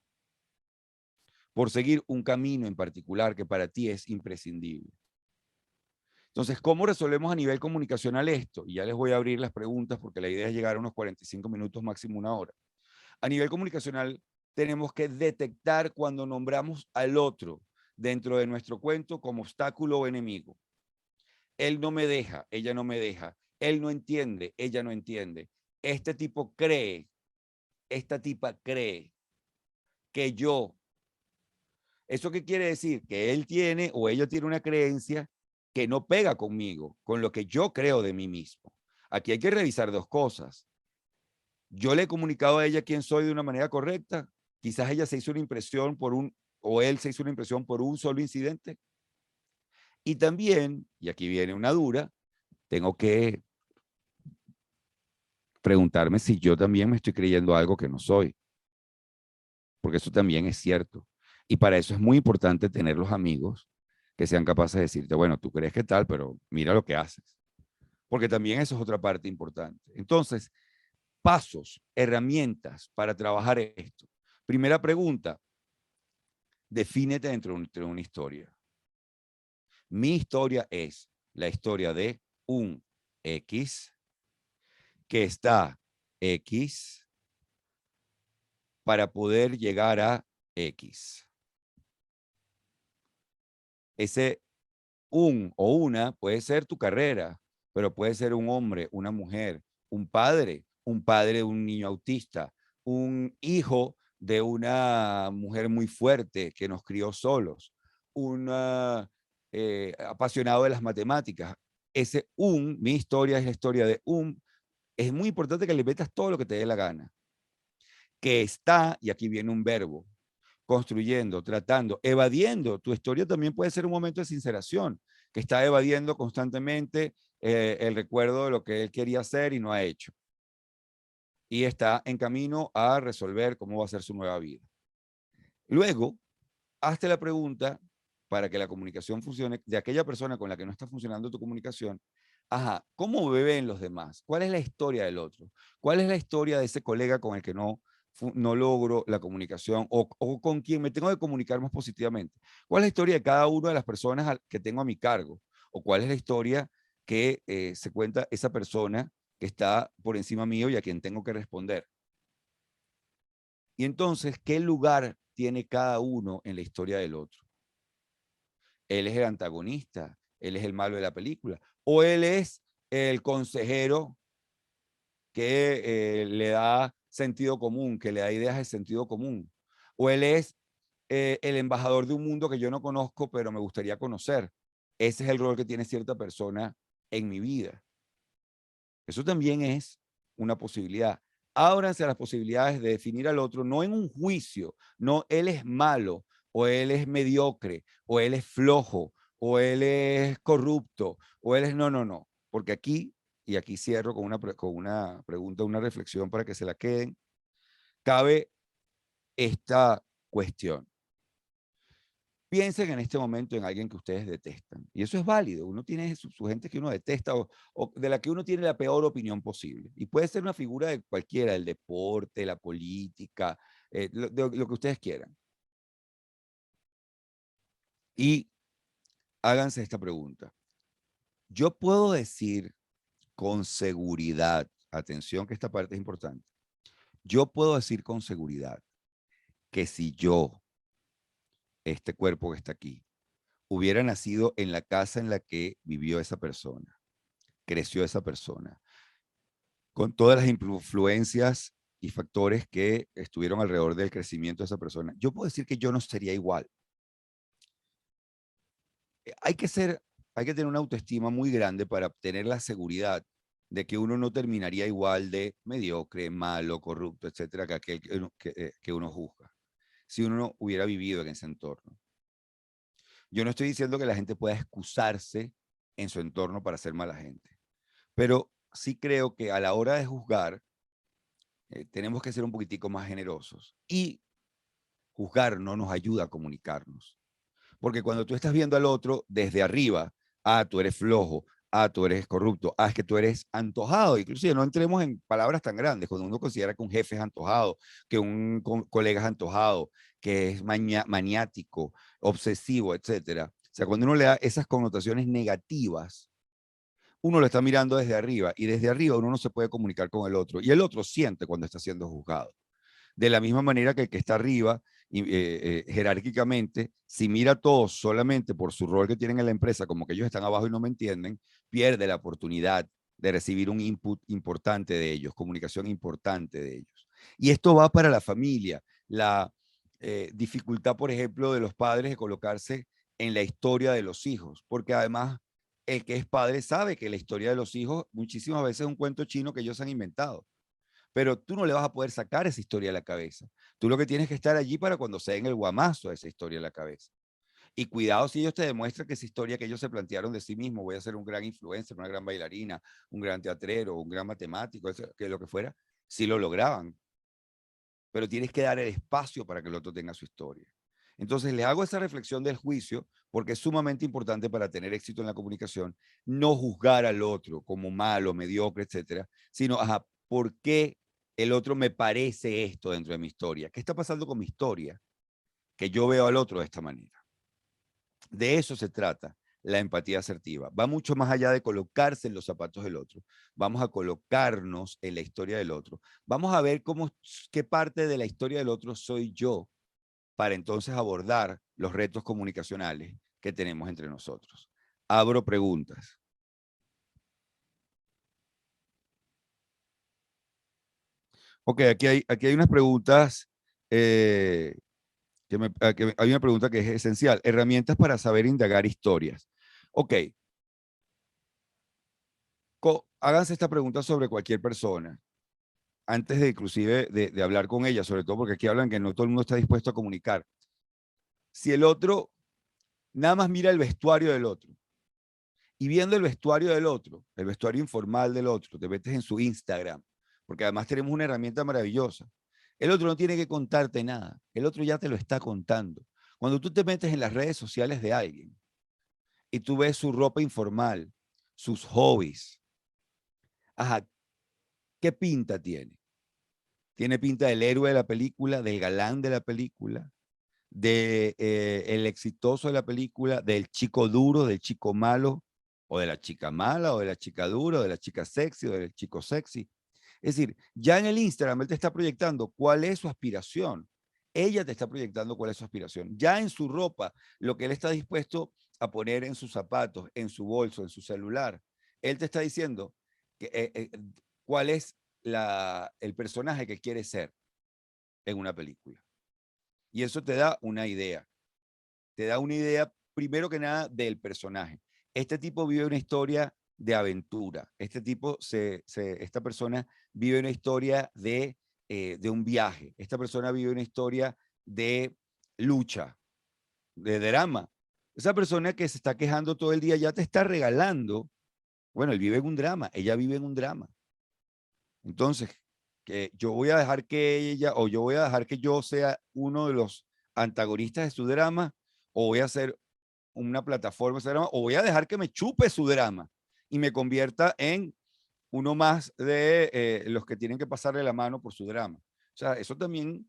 por seguir un camino en particular que para ti es imprescindible. Entonces, ¿cómo resolvemos a nivel comunicacional esto? Y ya les voy a abrir las preguntas porque la idea es llegar a unos 45 minutos, máximo una hora. A nivel comunicacional, tenemos que detectar cuando nombramos al otro dentro de nuestro cuento como obstáculo o enemigo. Él no me deja, ella no me deja. Él no entiende, ella no entiende. Este tipo cree, esta tipa cree que yo. ¿Eso qué quiere decir? Que él tiene o ella tiene una creencia que no pega conmigo, con lo que yo creo de mí mismo. Aquí hay que revisar dos cosas. Yo le he comunicado a ella quién soy de una manera correcta. Quizás ella se hizo una impresión o él se hizo una impresión por un solo incidente. Y también, y aquí viene una dura, tengo que preguntarme si yo también me estoy creyendo algo que no soy, porque eso también es cierto. Y para eso es muy importante tener los amigos que sean capaces de decirte, bueno, tú crees que tal, pero mira lo que haces. Porque también eso es otra parte importante. Entonces, pasos, herramientas para trabajar esto. Primera pregunta, defínete dentro de una historia. Mi historia es la historia de un X que está X para poder llegar a X. Ese un o una puede ser tu carrera, pero puede ser un hombre, una mujer, un padre de un niño autista, un hijo de una mujer muy fuerte que nos crió solos, un apasionado de las matemáticas. Ese mi historia es la historia de es muy importante que le metas todo lo que te dé la gana. Que está, y aquí viene un verbo, construyendo, tratando, evadiendo. Tu historia también puede ser un momento de sinceración, que está evadiendo constantemente el recuerdo de lo que él quería hacer y no ha hecho. Y está en camino a resolver cómo va a ser su nueva vida. Luego, hazte la pregunta para que la comunicación funcione de aquella persona con la que no está funcionando tu comunicación. Ajá, ¿cómo me ven los demás? ¿Cuál es la historia del otro? ¿Cuál es la historia de ese colega con el que no logro la comunicación o con quien me tengo que comunicar más positivamente? ¿Cuál es la historia de cada una de las personas que tengo a mi cargo? ¿O cuál es la historia que se cuenta esa persona que está por encima mío y a quien tengo que responder? Y entonces, ¿qué lugar tiene cada uno en la historia del otro? Él es el antagonista, él es el malo de la película, o él es el consejero que le da sentido común, que le da ideas de sentido común, o él es el embajador de un mundo que yo no conozco, pero me gustaría conocer. Ese es el rol que tiene cierta persona en mi vida. Eso también es una posibilidad. Ábranse a las posibilidades de definir al otro, no en un juicio, no él es malo, o él es mediocre, o él es flojo, o él es corrupto, o él es no, porque aquí, y aquí cierro con una pregunta, una reflexión para que se la queden, cabe esta cuestión. Piensen en este momento en alguien que ustedes detestan. Y eso es válido. Uno tiene su gente que uno detesta o de la que uno tiene la peor opinión posible. Y puede ser una figura de cualquiera, del deporte, la política, lo que ustedes quieran. Y háganse esta pregunta. Yo puedo decir con seguridad, atención que esta parte es importante, yo puedo decir con seguridad que si yo, este cuerpo que está aquí, hubiera nacido en la casa en la que vivió esa persona, creció esa persona, con todas las influencias y factores que estuvieron alrededor del crecimiento de esa persona, yo puedo decir que yo no sería igual. Hay que tener una autoestima muy grande para tener la seguridad de que uno no terminaría igual de mediocre, malo, corrupto, etcétera, que aquel que uno juzga, si uno no hubiera vivido en ese entorno. Yo no estoy diciendo que la gente pueda excusarse en su entorno para ser mala gente, pero sí creo que a la hora de juzgar, tenemos que ser un poquitico más generosos. Y juzgar no nos ayuda a comunicarnos. Porque cuando tú estás viendo al otro desde arriba, tú eres flojo, Ah, tú eres corrupto. Ah, es que tú eres antojado. Inclusive no entremos en palabras tan grandes. Cuando uno considera que un jefe es antojado, que un colega es antojado, que es maniático, obsesivo, etcétera. O sea, cuando uno le da esas connotaciones negativas, uno lo está mirando desde arriba y desde arriba uno no se puede comunicar con el otro y el otro siente cuando está siendo juzgado. De la misma manera que el que está arriba, jerárquicamente, si mira a todos solamente por su rol que tienen en la empresa, como que ellos están abajo y no me entienden, pierde la oportunidad de recibir un input importante de ellos, comunicación importante de ellos. Y esto va para la familia, la dificultad, por ejemplo, de los padres de colocarse en la historia de los hijos, porque además el que es padre sabe que la historia de los hijos muchísimas veces es un cuento chino que ellos han inventado, pero tú no le vas a poder sacar esa historia de la cabeza. Tú lo que tienes que estar allí para cuando se den el guamazo de esa historia de la cabeza. Y cuidado si ellos te demuestran que esa historia que ellos se plantearon de sí mismos, voy a ser un gran influencer, una gran bailarina, un gran teatrero, un gran matemático, que lo que fuera, si lo lograban. Pero tienes que dar el espacio para que el otro tenga su historia. Entonces, les hago esa reflexión del juicio porque es sumamente importante para tener éxito en la comunicación, no juzgar al otro como malo, mediocre, etcétera, sino, ajá, ¿por qué el otro me parece esto dentro de mi historia? ¿Qué está pasando con mi historia? Que yo veo al otro de esta manera. De eso se trata la empatía asertiva. Va mucho más allá de colocarse en los zapatos del otro. Vamos a colocarnos en la historia del otro. Vamos a ver qué parte de la historia del otro soy yo para entonces abordar los retos comunicacionales que tenemos entre nosotros. Abro preguntas. Ok, aquí hay unas preguntas. eh, hay una pregunta que es esencial. Herramientas para saber indagar historias. Ok, háganse esta pregunta sobre cualquier persona antes de inclusive de hablar con ella, sobre todo porque aquí hablan que no todo el mundo está dispuesto a comunicar. Si el otro nada más mira el vestuario del otro y viendo el vestuario del otro, el vestuario informal del otro, te metes en su Instagram, porque además tenemos una herramienta maravillosa. El otro no tiene que contarte nada, el otro ya te lo está contando. Cuando tú te metes en las redes sociales de alguien y tú ves su ropa informal, sus hobbies, ajá, ¿qué pinta tiene? Tiene pinta del héroe de la película, del galán de la película, de el exitoso de la película, del chico duro, del chico malo, o de la chica mala, o de la chica dura, o de la chica sexy, o del chico sexy. Es decir, ya en el Instagram él te está proyectando cuál es su aspiración. Ella te está proyectando cuál es su aspiración. Ya en su ropa, lo que él está dispuesto a poner en sus zapatos, en su bolso, en su celular, él te está diciendo que, cuál es el personaje que quiere ser en una película. Y eso te da una idea. Te da una idea, primero que nada, del personaje. Este tipo vive una historia de aventura. Esta persona vive una historia de un viaje. Esta persona vive una historia de lucha, de drama. Esa persona que se está quejando todo el día ya te está regalando. Bueno, él vive en un drama, ella vive en un drama. Entonces, que yo voy a dejar que ella o yo voy a dejar que yo sea uno de los antagonistas de su drama o voy a hacer una plataforma de ese drama o voy a dejar que me chupe su drama y me convierta en uno más de los que tienen que pasarle la mano por su drama. O sea, eso también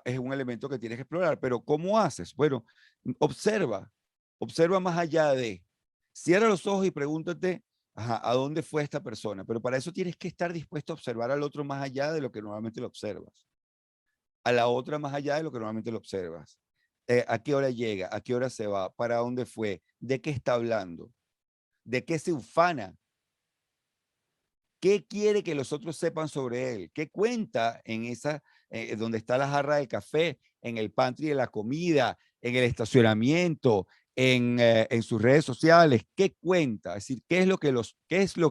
es un elemento que tienes que explorar, pero ¿cómo haces? Bueno, observa, observa más allá de, cierra los ojos y pregúntate, ajá, ¿a dónde fue esta persona? Pero para eso tienes que estar dispuesto a observar al otro más allá de lo que normalmente lo observas, a la otra más allá de lo que normalmente lo observas. ¿A qué hora llega? ¿A qué hora se va? ¿Para dónde fue? ¿De qué está hablando? ¿De qué se ufana? ¿Qué quiere que los otros sepan sobre él? ¿Qué cuenta en esa, donde está la jarra de café, en el pantry de la comida, en el estacionamiento, en sus redes sociales? ¿Qué cuenta? Es decir, qué es lo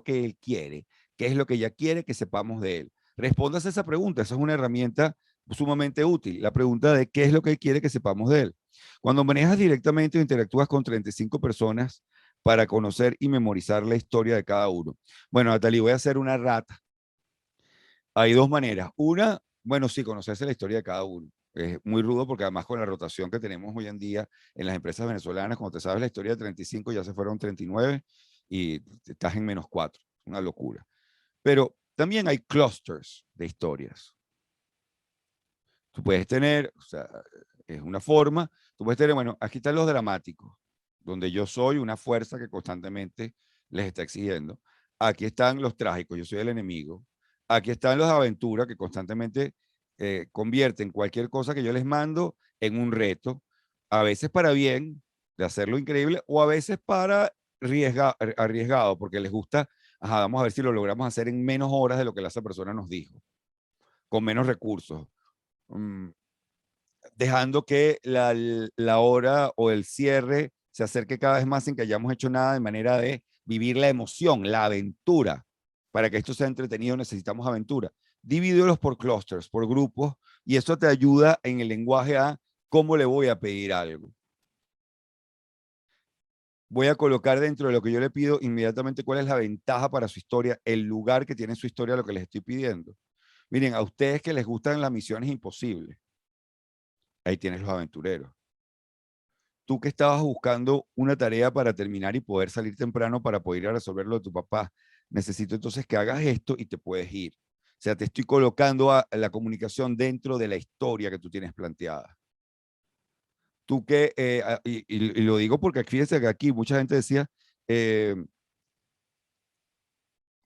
que él quiere? ¿Qué es lo que ella quiere que sepamos de él? Respóndase esa pregunta. Esa es una herramienta sumamente útil. La pregunta de qué es lo que él quiere que sepamos de él. Cuando manejas directamente o interactúas con 35 personas para conocer y memorizar la historia de cada uno. Bueno, Natalie, voy a hacer una rata. Hay dos maneras. Una, bueno, sí, conocerse la historia de cada uno. Es muy rudo porque además con la rotación que tenemos hoy en día en las empresas venezolanas, cuando te sabes la historia de 35, ya se fueron 39, y estás en -4. Una locura. Pero también hay clusters de historias. Tú puedes tener, o sea, es una forma, tú puedes tener, bueno, aquí están los dramáticos, donde yo soy una fuerza que constantemente les está exigiendo. Aquí están los trágicos, yo soy el enemigo. Aquí están los de aventura, que constantemente convierten cualquier cosa que yo les mando en un reto, a veces para bien, de hacerlo increíble, o a veces para arriesgado, porque les gusta, ajá, vamos a ver si lo logramos hacer en menos horas de lo que la esa persona nos dijo, con menos recursos. Mm, Dejando que la hora o el cierre se acerque cada vez más sin que hayamos hecho nada, de manera de vivir la emoción, la aventura. Para que esto sea entretenido necesitamos aventura. Divídelos por clusters, por grupos, y eso te ayuda en el lenguaje a cómo le voy a pedir algo. Voy a colocar dentro de lo que yo le pido inmediatamente cuál es la ventaja para su historia, el lugar que tiene su historia, lo que les estoy pidiendo. Miren, a ustedes que les gustan las misiones imposibles, ahí tienes los aventureros. Tú que estabas buscando una tarea para terminar y poder salir temprano para poder ir a resolver lo de tu papá, necesito entonces que hagas esto y te puedes ir. O sea, te estoy colocando a la comunicación dentro de la historia que tú tienes planteada. Tú que, y lo digo porque fíjense que aquí mucha gente decía, eh,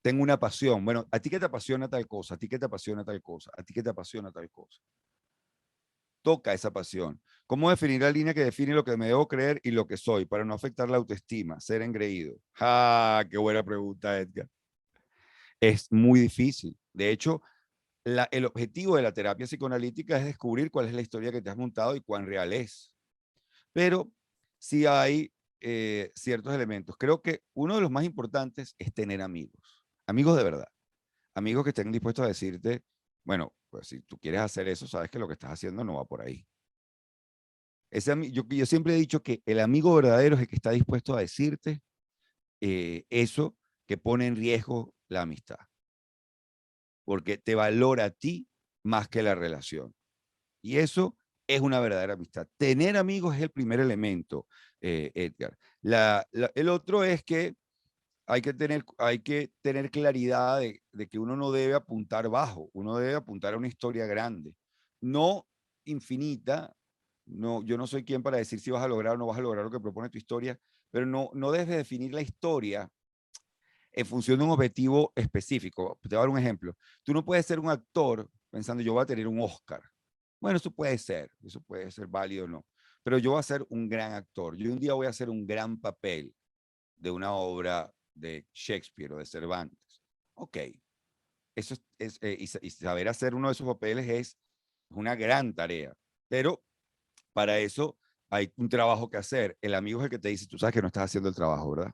tengo una pasión. Bueno, ¿a ti qué te apasiona tal cosa? ¿A ti qué te apasiona tal cosa? ¿A ti qué te apasiona tal cosa? Toca esa pasión. ¿Cómo definir la línea que define lo que me debo creer y lo que soy para no afectar la autoestima, ser engreído? ¡Ah, qué buena pregunta, Edgar! Es muy difícil. De hecho, el objetivo de la terapia psicoanalítica es descubrir cuál es la historia que te has montado y cuán real es. Pero sí hay ciertos elementos. Creo que uno de los más importantes es tener amigos. Amigos de verdad. Amigos que estén dispuestos a decirte, bueno, pues si tú quieres hacer eso, sabes que lo que estás haciendo no va por ahí. Yo siempre he dicho que el amigo verdadero es el que está dispuesto a decirte eso que pone en riesgo la amistad, porque te valora a ti más que la relación. Y eso es una verdadera amistad. Tener amigos es el primer elemento, Edgar. El otro es que hay que tener claridad de que uno no debe apuntar bajo, uno debe apuntar a una historia grande, no infinita. No, yo no soy quien para decir si vas a lograr o no vas a lograr lo que propone tu historia, pero no debes definir la historia en función de un objetivo específico. Te voy a dar un ejemplo. Tú no puedes ser un actor pensando yo voy a tener un Oscar. Bueno, eso puede ser válido o no, pero yo voy a ser un gran actor. Yo un día voy a hacer un gran papel de una obra de Shakespeare o de Cervantes. Ok, eso y saber hacer uno de esos papeles es una gran tarea, pero para eso hay un trabajo que hacer. El amigo es el que te dice, tú sabes que no estás haciendo el trabajo, ¿verdad?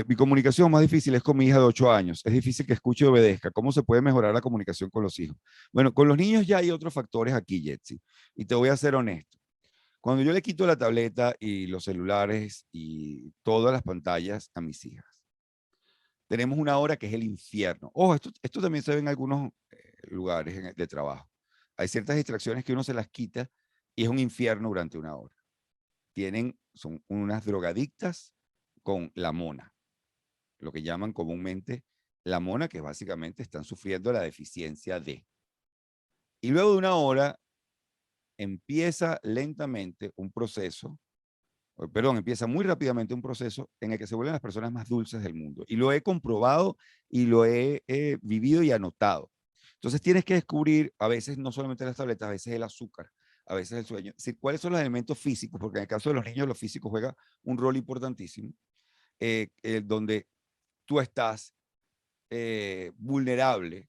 Mi comunicación más difícil es con mi hija de 8 años. Es difícil que escuche y obedezca. ¿Cómo se puede mejorar la comunicación con los hijos? Bueno, con los niños ya hay otros factores aquí, Jetsi. Y te voy a ser honesto. Cuando yo le quito la tableta y los celulares y todas las pantallas a mis hijas, tenemos una hora que es el infierno. Ojo, esto también se ve en algunos lugares de trabajo. Hay ciertas distracciones que uno se las quita y es un infierno durante una hora. Son unas drogadictas con la mona, lo que llaman comúnmente la mona, que básicamente están sufriendo la deficiencia de. Y luego de una hora empieza lentamente un proceso, perdón, empieza muy rápidamente un proceso en el que se vuelven las personas más dulces del mundo. Y lo he comprobado y lo he vivido y anotado. Entonces tienes que descubrir, a veces no solamente las tabletas, a veces el azúcar, a veces el sueño, es decir, cuáles son los elementos físicos, porque en el caso de los niños, lo físico juega un rol importantísimo, donde tú estás vulnerable,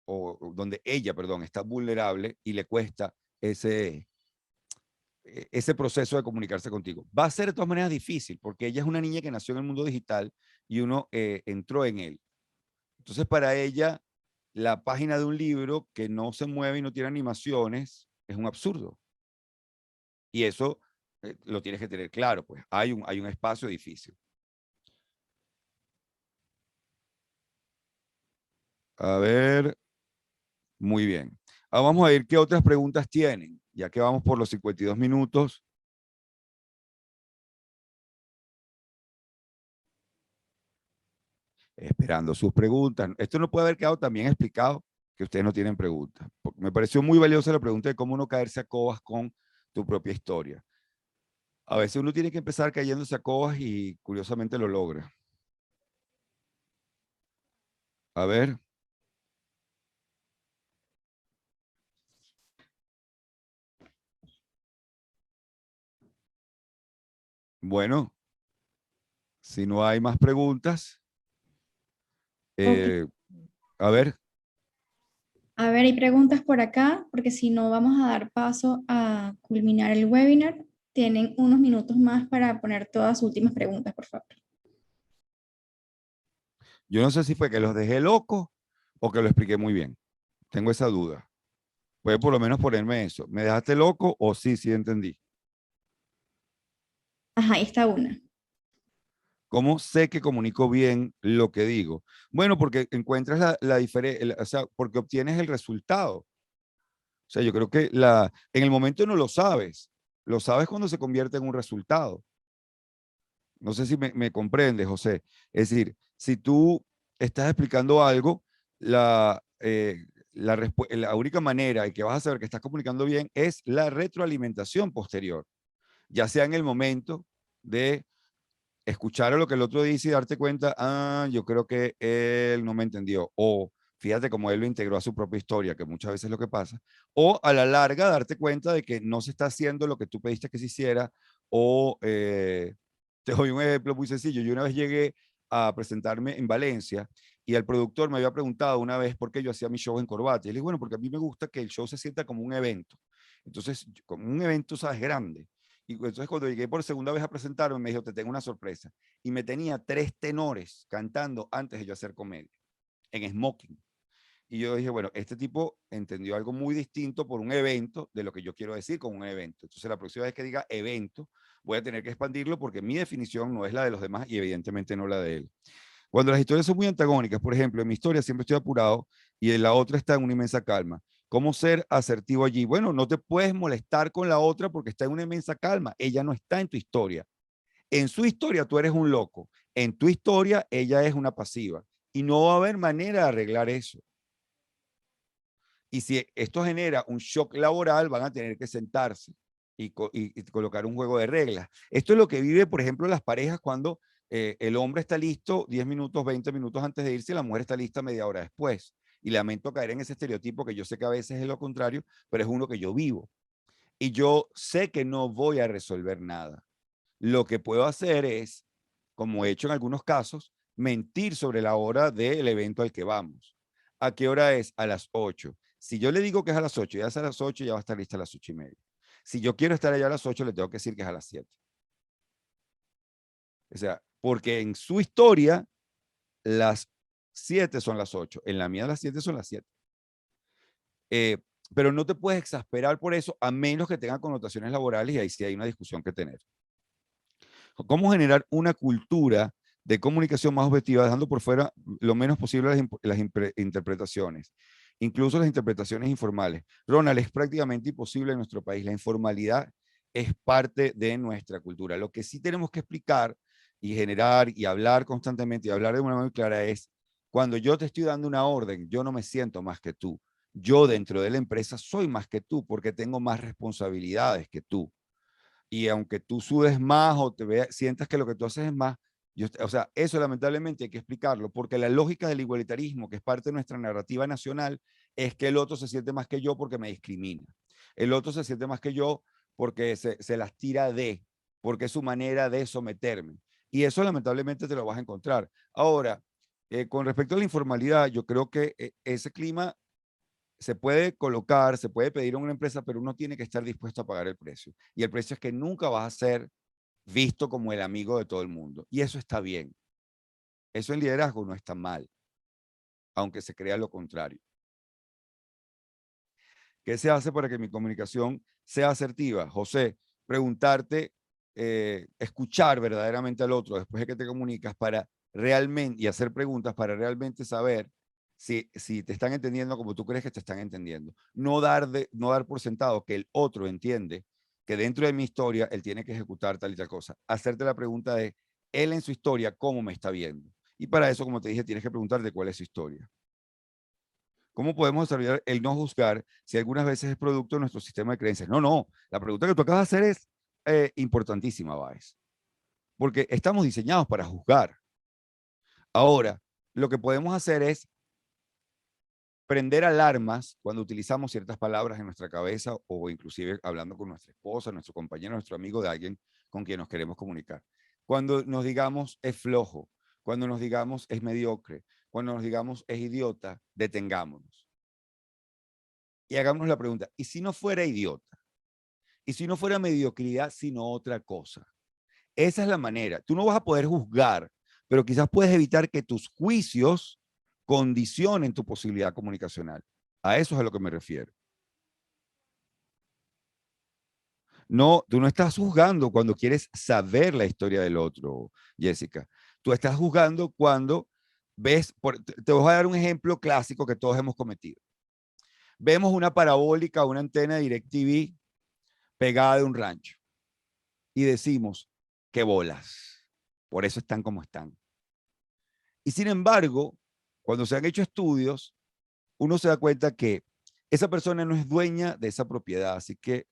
o donde ella, perdón, está vulnerable y le cuesta ese proceso de comunicarse contigo. Va a ser de todas maneras difícil, porque ella es una niña que nació en el mundo digital y uno entró en él. Entonces, para ella, la página de un libro que no se mueve y no tiene animaciones es un absurdo. Y eso lo tienes que tener claro, pues hay un espacio difícil. A ver, muy bien. Vamos a ver qué otras preguntas tienen, ya que vamos por los 52 minutos. esperando sus preguntas. Esto no puede haber quedado tan bien explicado que ustedes no tienen preguntas. Porque me pareció muy valiosa la pregunta de cómo no caerse a cobas con tu propia historia. A veces uno tiene que empezar cayéndose a cobas y curiosamente lo logra. A ver. Bueno, si no hay más preguntas, Ok. a ver, A ver, hay preguntas por acá, porque si no vamos a dar paso a culminar el webinar. Tienen unos minutos más para poner todas sus últimas preguntas, por favor. yo no sé si fue que los dejé locos o que lo expliqué muy bien. Tengo esa duda. Puede por lo menos ponerme eso. ¿Me dejaste loco o sí, sí entendí? Ajá, ahí está una. ¿Cómo sé que comunico bien lo que digo? Bueno, porque encuentras la diferencia, o sea, porque obtienes el resultado. O sea, yo creo que en el momento no lo sabes cuando se convierte en un resultado. No sé si me comprendes, José. Es decir, si tú estás explicando algo, la única manera en que vas a saber que estás comunicando bien es la retroalimentación posterior, ya sea en el momento de escuchar a lo que el otro dice y darte cuenta, yo creo que él no me entendió, o fíjate cómo él lo integró a su propia historia, que muchas veces es lo que pasa, o a la larga darte cuenta de que no se está haciendo lo que tú pediste que se hiciera, o te doy un ejemplo muy sencillo. Yo una vez llegué a presentarme en Valencia y el productor me había preguntado una vez por qué yo hacía mi show en corbata. Y le dije, bueno, porque a mí me gusta que el show se sienta como un evento. Entonces, como un evento, ¿sabes? Grande. Y entonces cuando llegué por segunda vez a presentarme, me dijo, te tengo una sorpresa. Y me tenía 3 tenores cantando antes de yo hacer comedia, en smoking. Y yo dije, bueno, este tipo entendió algo muy distinto por un evento de lo que yo quiero decir con un evento. Entonces la próxima vez que diga evento, voy a tener que expandirlo porque mi definición no es la de los demás y evidentemente no la de él. Cuando las historias son muy antagónicas, por ejemplo, en mi historia siempre estoy apurado y en la otra está en una inmensa calma. ¿Cómo ser asertivo allí? Bueno, no te puedes molestar con la otra porque está en una inmensa calma. Ella no está en tu historia. En su historia tú eres un loco. En tu historia ella es una pasiva. Y no va a haber manera de arreglar eso. Y si esto genera un shock laboral, van a tener que sentarse y colocar un juego de reglas. Esto es lo que vive, por ejemplo, las parejas cuando el hombre está listo 10 minutos, 20 minutos antes de irse y la mujer está lista media hora después. Y lamento caer en ese estereotipo que yo sé que a veces es lo contrario, pero es uno que yo vivo. Y yo sé que no voy a resolver nada. Lo que puedo hacer es, como he hecho en algunos casos, mentir sobre la hora del evento al que vamos. ¿A qué hora es? A las 8. Si yo le digo que es a las 8, ya es a las 8, ya va a estar lista a las 8:30. Si yo quiero estar allá a las 8, le tengo que decir que es a las 7. O sea, porque en su historia, las 7 son las 8. En la mía, las 7 son las 7. Eh, pero no te puedes exasperar por eso, a menos que tenga connotaciones laborales y ahí sí hay una discusión que tener. ¿Cómo generar una cultura de comunicación más objetiva, dejando por fuera lo menos posible las interpretaciones, incluso las interpretaciones informales? Ronald, es prácticamente imposible en nuestro país. La informalidad es parte de nuestra cultura. Lo que sí tenemos que explicar y generar y hablar constantemente y hablar de una manera muy clara es, cuando yo te estoy dando una orden, yo no me siento más que tú. Yo dentro de la empresa soy más que tú porque tengo más responsabilidades que tú. Y aunque tú sudes más o sientas que lo que tú haces es más, o sea, eso lamentablemente hay que explicarlo, porque la lógica del igualitarismo, que es parte de nuestra narrativa nacional, es que el otro se siente más que yo porque me discrimina. El otro se siente más que yo porque se las tira porque es su manera de someterme. Y eso lamentablemente te lo vas a encontrar. Ahora, con respecto a la informalidad, yo creo que ese clima se puede colocar, se puede pedir a una empresa, pero uno tiene que estar dispuesto a pagar el precio. Y el precio es que nunca vas a ser visto como el amigo de todo el mundo. Y eso está bien. Eso en liderazgo no está mal, aunque se crea lo contrario. ¿Qué se hace para que mi comunicación sea asertiva? José, preguntarte, escuchar verdaderamente al otro después de que te comunicas para realmente, y hacer preguntas para realmente saber si te están entendiendo como tú crees que te están entendiendo. No dar por sentado que el otro entiende que dentro de mi historia él tiene que ejecutar tal y tal cosa. Hacerte la pregunta de él en su historia, ¿cómo me está viendo? Y para eso, como te dije, tienes que preguntarte cuál es su historia. ¿Cómo podemos desarrollar el no juzgar si algunas veces es producto de nuestro sistema de creencias? No, no. La pregunta que tú acabas de hacer es importantísima, Baez. Porque estamos diseñados para juzgar. Ahora, lo que podemos hacer es prender alarmas cuando utilizamos ciertas palabras en nuestra cabeza o inclusive hablando con nuestra esposa, nuestro compañero, nuestro amigo, de alguien con quien nos queremos comunicar. Cuando nos digamos es flojo, cuando nos digamos es mediocre, cuando nos digamos es idiota, detengámonos. Y hagamos la pregunta, ¿y si no fuera idiota? ¿Y si no fuera mediocridad, sino otra cosa? Esa es la manera. Tú no vas a poder juzgar, pero quizás puedes evitar que tus juicios condicionen tu posibilidad comunicacional. A eso es a lo que me refiero. No, tú no estás juzgando cuando quieres saber la historia del otro, Jessica. Tú estás juzgando cuando ves, te voy a dar un ejemplo clásico que todos hemos cometido. Vemos una parabólica, una antena de DirecTV pegada de un rancho y decimos, qué bolas, por eso están como están. Y sin embargo, cuando se han hecho estudios, uno se da cuenta que esa persona no es dueña de esa propiedad, así que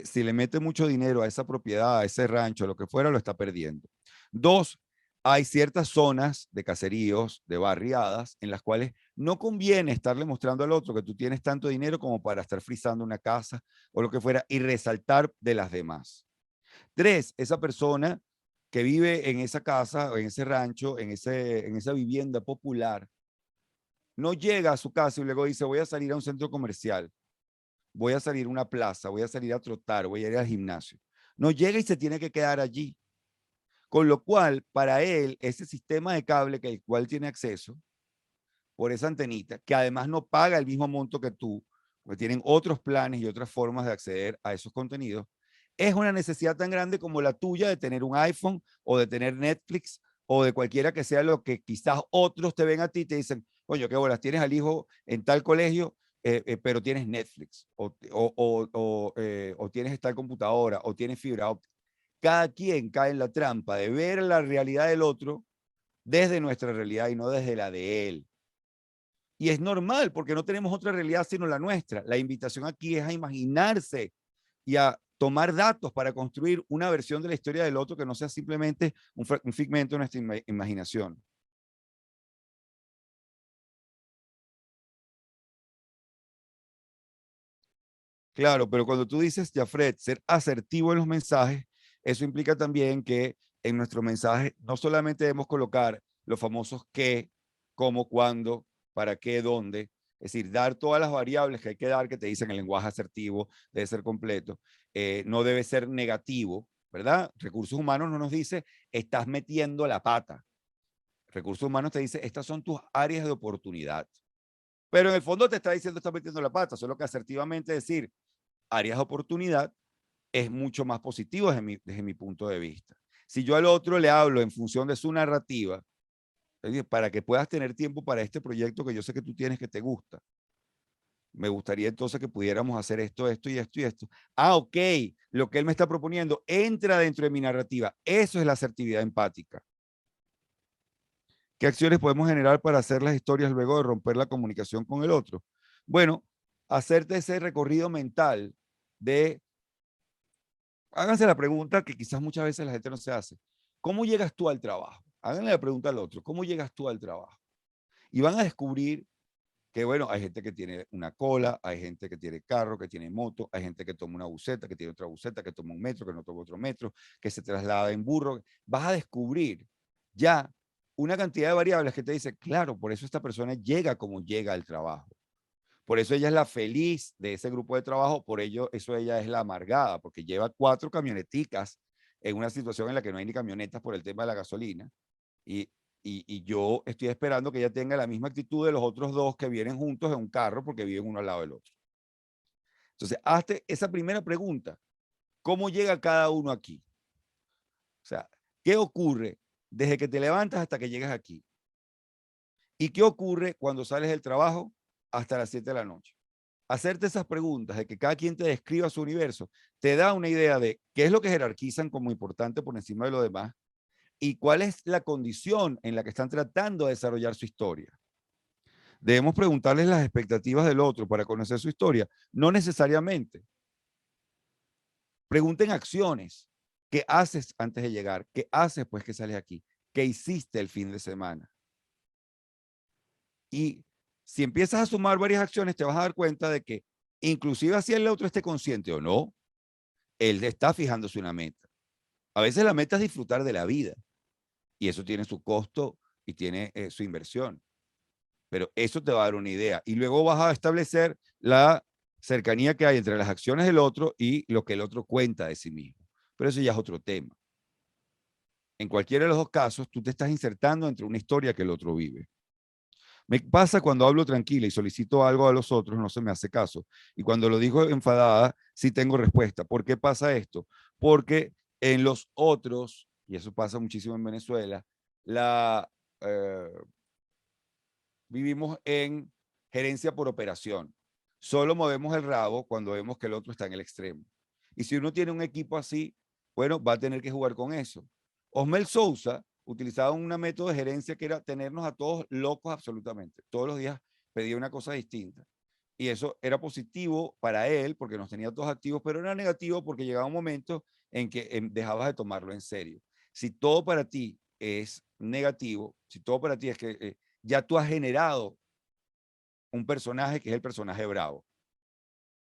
si le mete mucho dinero a esa propiedad, a ese rancho, a lo que fuera, lo está perdiendo. Dos, hay ciertas zonas de caseríos, de barriadas, en las cuales no conviene estarle mostrando al otro que tú tienes tanto dinero como para estar frisando una casa o lo que fuera y resaltar de las demás. Tres, esa persona que vive en esa casa, o en ese rancho, en esa vivienda popular, no llega a su casa y luego dice, voy a salir a un centro comercial, voy a salir a una plaza, voy a salir a trotar, voy a ir al gimnasio. No llega y se tiene que quedar allí. Con lo cual, para él, ese sistema de cable que el cual tiene acceso por esa antenita, que además no paga el mismo monto que tú, porque tienen otros planes y otras formas de acceder a esos contenidos, es una necesidad tan grande como la tuya de tener un iPhone o de tener Netflix o de cualquiera que sea lo que quizás otros te ven a ti y te dicen, oye, qué bolas, tienes al hijo en tal colegio, pero tienes Netflix o tienes tal computadora o tienes fibra óptica. Cada quien cae en la trampa de ver la realidad del otro desde nuestra realidad y no desde la de él. Y es normal porque no tenemos otra realidad sino la nuestra. La invitación aquí es a imaginarse y a tomar datos para construir una versión de la historia del otro que no sea simplemente un figmento de nuestra imaginación. Claro, pero cuando tú dices, Jafret, ser asertivo en los mensajes, eso implica también que en nuestro mensaje no solamente debemos colocar los famosos qué, cómo, cuándo, para qué, dónde, es decir, dar todas las variables que hay que dar que te dicen el lenguaje asertivo, debe ser completo, no debe ser negativo, ¿verdad? Recursos humanos no nos dice, estás metiendo la pata. Recursos humanos te dice, estas son tus áreas de oportunidad. Pero en el fondo te está diciendo, estás metiendo la pata, solo que asertivamente decir, áreas de oportunidad es mucho más positivo desde mi punto de vista. Si yo al otro le hablo en función de su narrativa, para que puedas tener tiempo para este proyecto que yo sé que tú tienes que te gusta, me gustaría entonces que pudiéramos hacer esto, esto y esto y esto. Ah, ok, lo que él me está proponiendo entra dentro de mi narrativa. Eso es la asertividad empática. ¿Qué acciones podemos generar para hacer las historias luego de romper la comunicación con el otro? Bueno, hacerte ese recorrido mental de háganse la pregunta que quizás muchas veces la gente no se hace. ¿Cómo llegas tú al trabajo? Háganle la pregunta al otro. ¿Cómo llegas tú al trabajo? Y van a descubrir que, bueno, hay gente que tiene una cola, hay gente que tiene carro, que tiene moto, hay gente que toma una buseta, que tiene otra buseta, que toma un metro, que no toma otro metro, que se traslada en burro. Vas a descubrir ya una cantidad de variables que te dice, claro, por eso esta persona llega como llega al trabajo. Por eso ella es la feliz de ese grupo de trabajo, por ello eso ella es la amargada, porque lleva 4 camioneticas en una situación en la que no hay ni camionetas por el tema de la gasolina. Y, y yo estoy esperando que ella tenga la misma actitud de los otros dos que vienen juntos en un carro porque viven uno al lado del otro. Entonces, hazte esa primera pregunta. ¿Cómo llega cada uno aquí? O sea, ¿qué ocurre desde que te levantas hasta que llegas aquí? ¿Y qué ocurre cuando sales del trabajo hasta las 7 de la noche? Hacerte esas preguntas, de que cada quien te describa su universo, te da una idea de qué es lo que jerarquizan como importante por encima de lo demás y cuál es la condición en la que están tratando de desarrollar su historia. Debemos preguntarles las expectativas del otro para conocer su historia. No necesariamente. Pregunten acciones. ¿Qué haces antes de llegar? ¿Qué haces pues que sales aquí? ¿Qué hiciste el fin de semana? Y si empiezas a sumar varias acciones, te vas a dar cuenta de que inclusive así el otro esté consciente o no, él está fijándose una meta. A veces la meta es disfrutar de la vida y eso tiene su costo y tiene su inversión. Pero eso te va a dar una idea. Y luego vas a establecer la cercanía que hay entre las acciones del otro y lo que el otro cuenta de sí mismo. Pero eso ya es otro tema. En cualquiera de los dos casos, tú te estás insertando entre una historia que el otro vive. Me pasa cuando hablo tranquila y solicito algo a los otros, no se me hace caso. Y cuando lo digo enfadada, sí tengo respuesta. ¿Por qué pasa esto? Porque en los otros, y eso pasa muchísimo en Venezuela, eh, vivimos en gerencia por operación. Solo movemos el rabo cuando vemos que el otro está en el extremo. Y si uno tiene un equipo así, bueno, va a tener que jugar con eso. Osmel Sousa utilizaba un método de gerencia que era tenernos a todos locos absolutamente. Todos los días pedía una cosa distinta. Y eso era positivo para él porque nos tenía todos activos, pero era negativo porque llegaba un momento en que dejabas de tomarlo en serio. Si todo para ti es negativo, si todo para ti es que ya tú has generado un personaje que es el personaje bravo.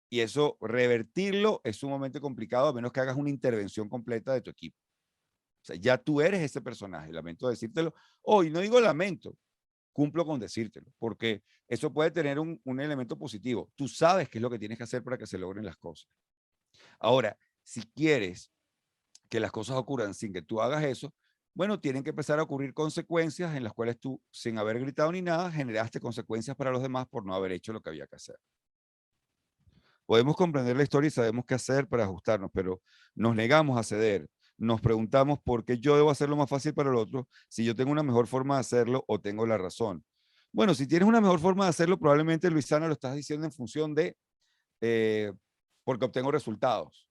Y eso, revertirlo es sumamente complicado a menos que hagas una intervención completa de tu equipo. O sea, ya tú eres ese personaje, lamento decírtelo. Y no digo lamento, cumplo con decírtelo, porque eso puede tener un elemento positivo. Tú sabes qué es lo que tienes que hacer para que se logren las cosas. Ahora, si quieres que las cosas ocurran sin que tú hagas eso, bueno, tienen que empezar a ocurrir consecuencias en las cuales tú, sin haber gritado ni nada, generaste consecuencias para los demás por no haber hecho lo que había que hacer. Podemos comprender la historia y sabemos qué hacer para ajustarnos, pero nos negamos a ceder. Nos preguntamos por qué yo debo hacerlo más fácil para el otro si yo tengo una mejor forma de hacerlo o tengo la razón. Bueno, si tienes una mejor forma de hacerlo, probablemente, Luisana, lo estás diciendo en función de porque obtengo resultados.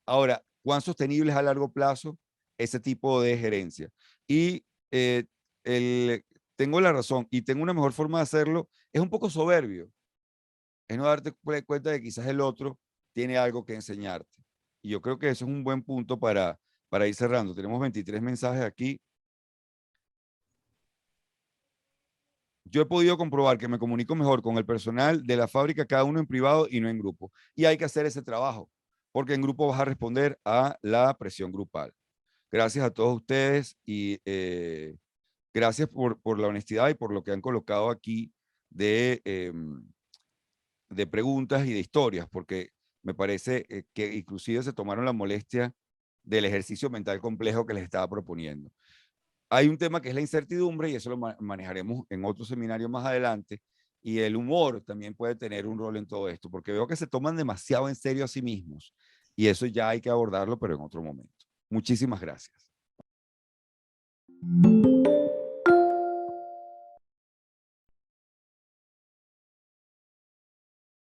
Ahora, ¿cuán sostenible es a largo plazo ese tipo de gerencia? Y tengo la razón y tengo una mejor forma de hacerlo, es un poco soberbio. Es no darte cuenta de que quizás el otro tiene algo que enseñarte. Y yo creo que eso es un buen punto para ir cerrando. Tenemos 23 mensajes aquí. Yo he podido comprobar que me comunico mejor con el personal de la fábrica, cada uno en privado y no en grupo. Y hay que hacer ese trabajo, porque en grupo vas a responder a la presión grupal. Gracias a todos ustedes y gracias por la honestidad y por lo que han colocado aquí de preguntas y de historias, porque me parece que inclusive se tomaron la molestia del ejercicio mental complejo que les estaba proponiendo. Hay un tema que es la incertidumbre y eso lo manejaremos en otro seminario más adelante. Y el humor también puede tener un rol en todo esto, porque veo que se toman demasiado en serio a sí mismos. Y eso ya hay que abordarlo, pero en otro momento. Muchísimas gracias.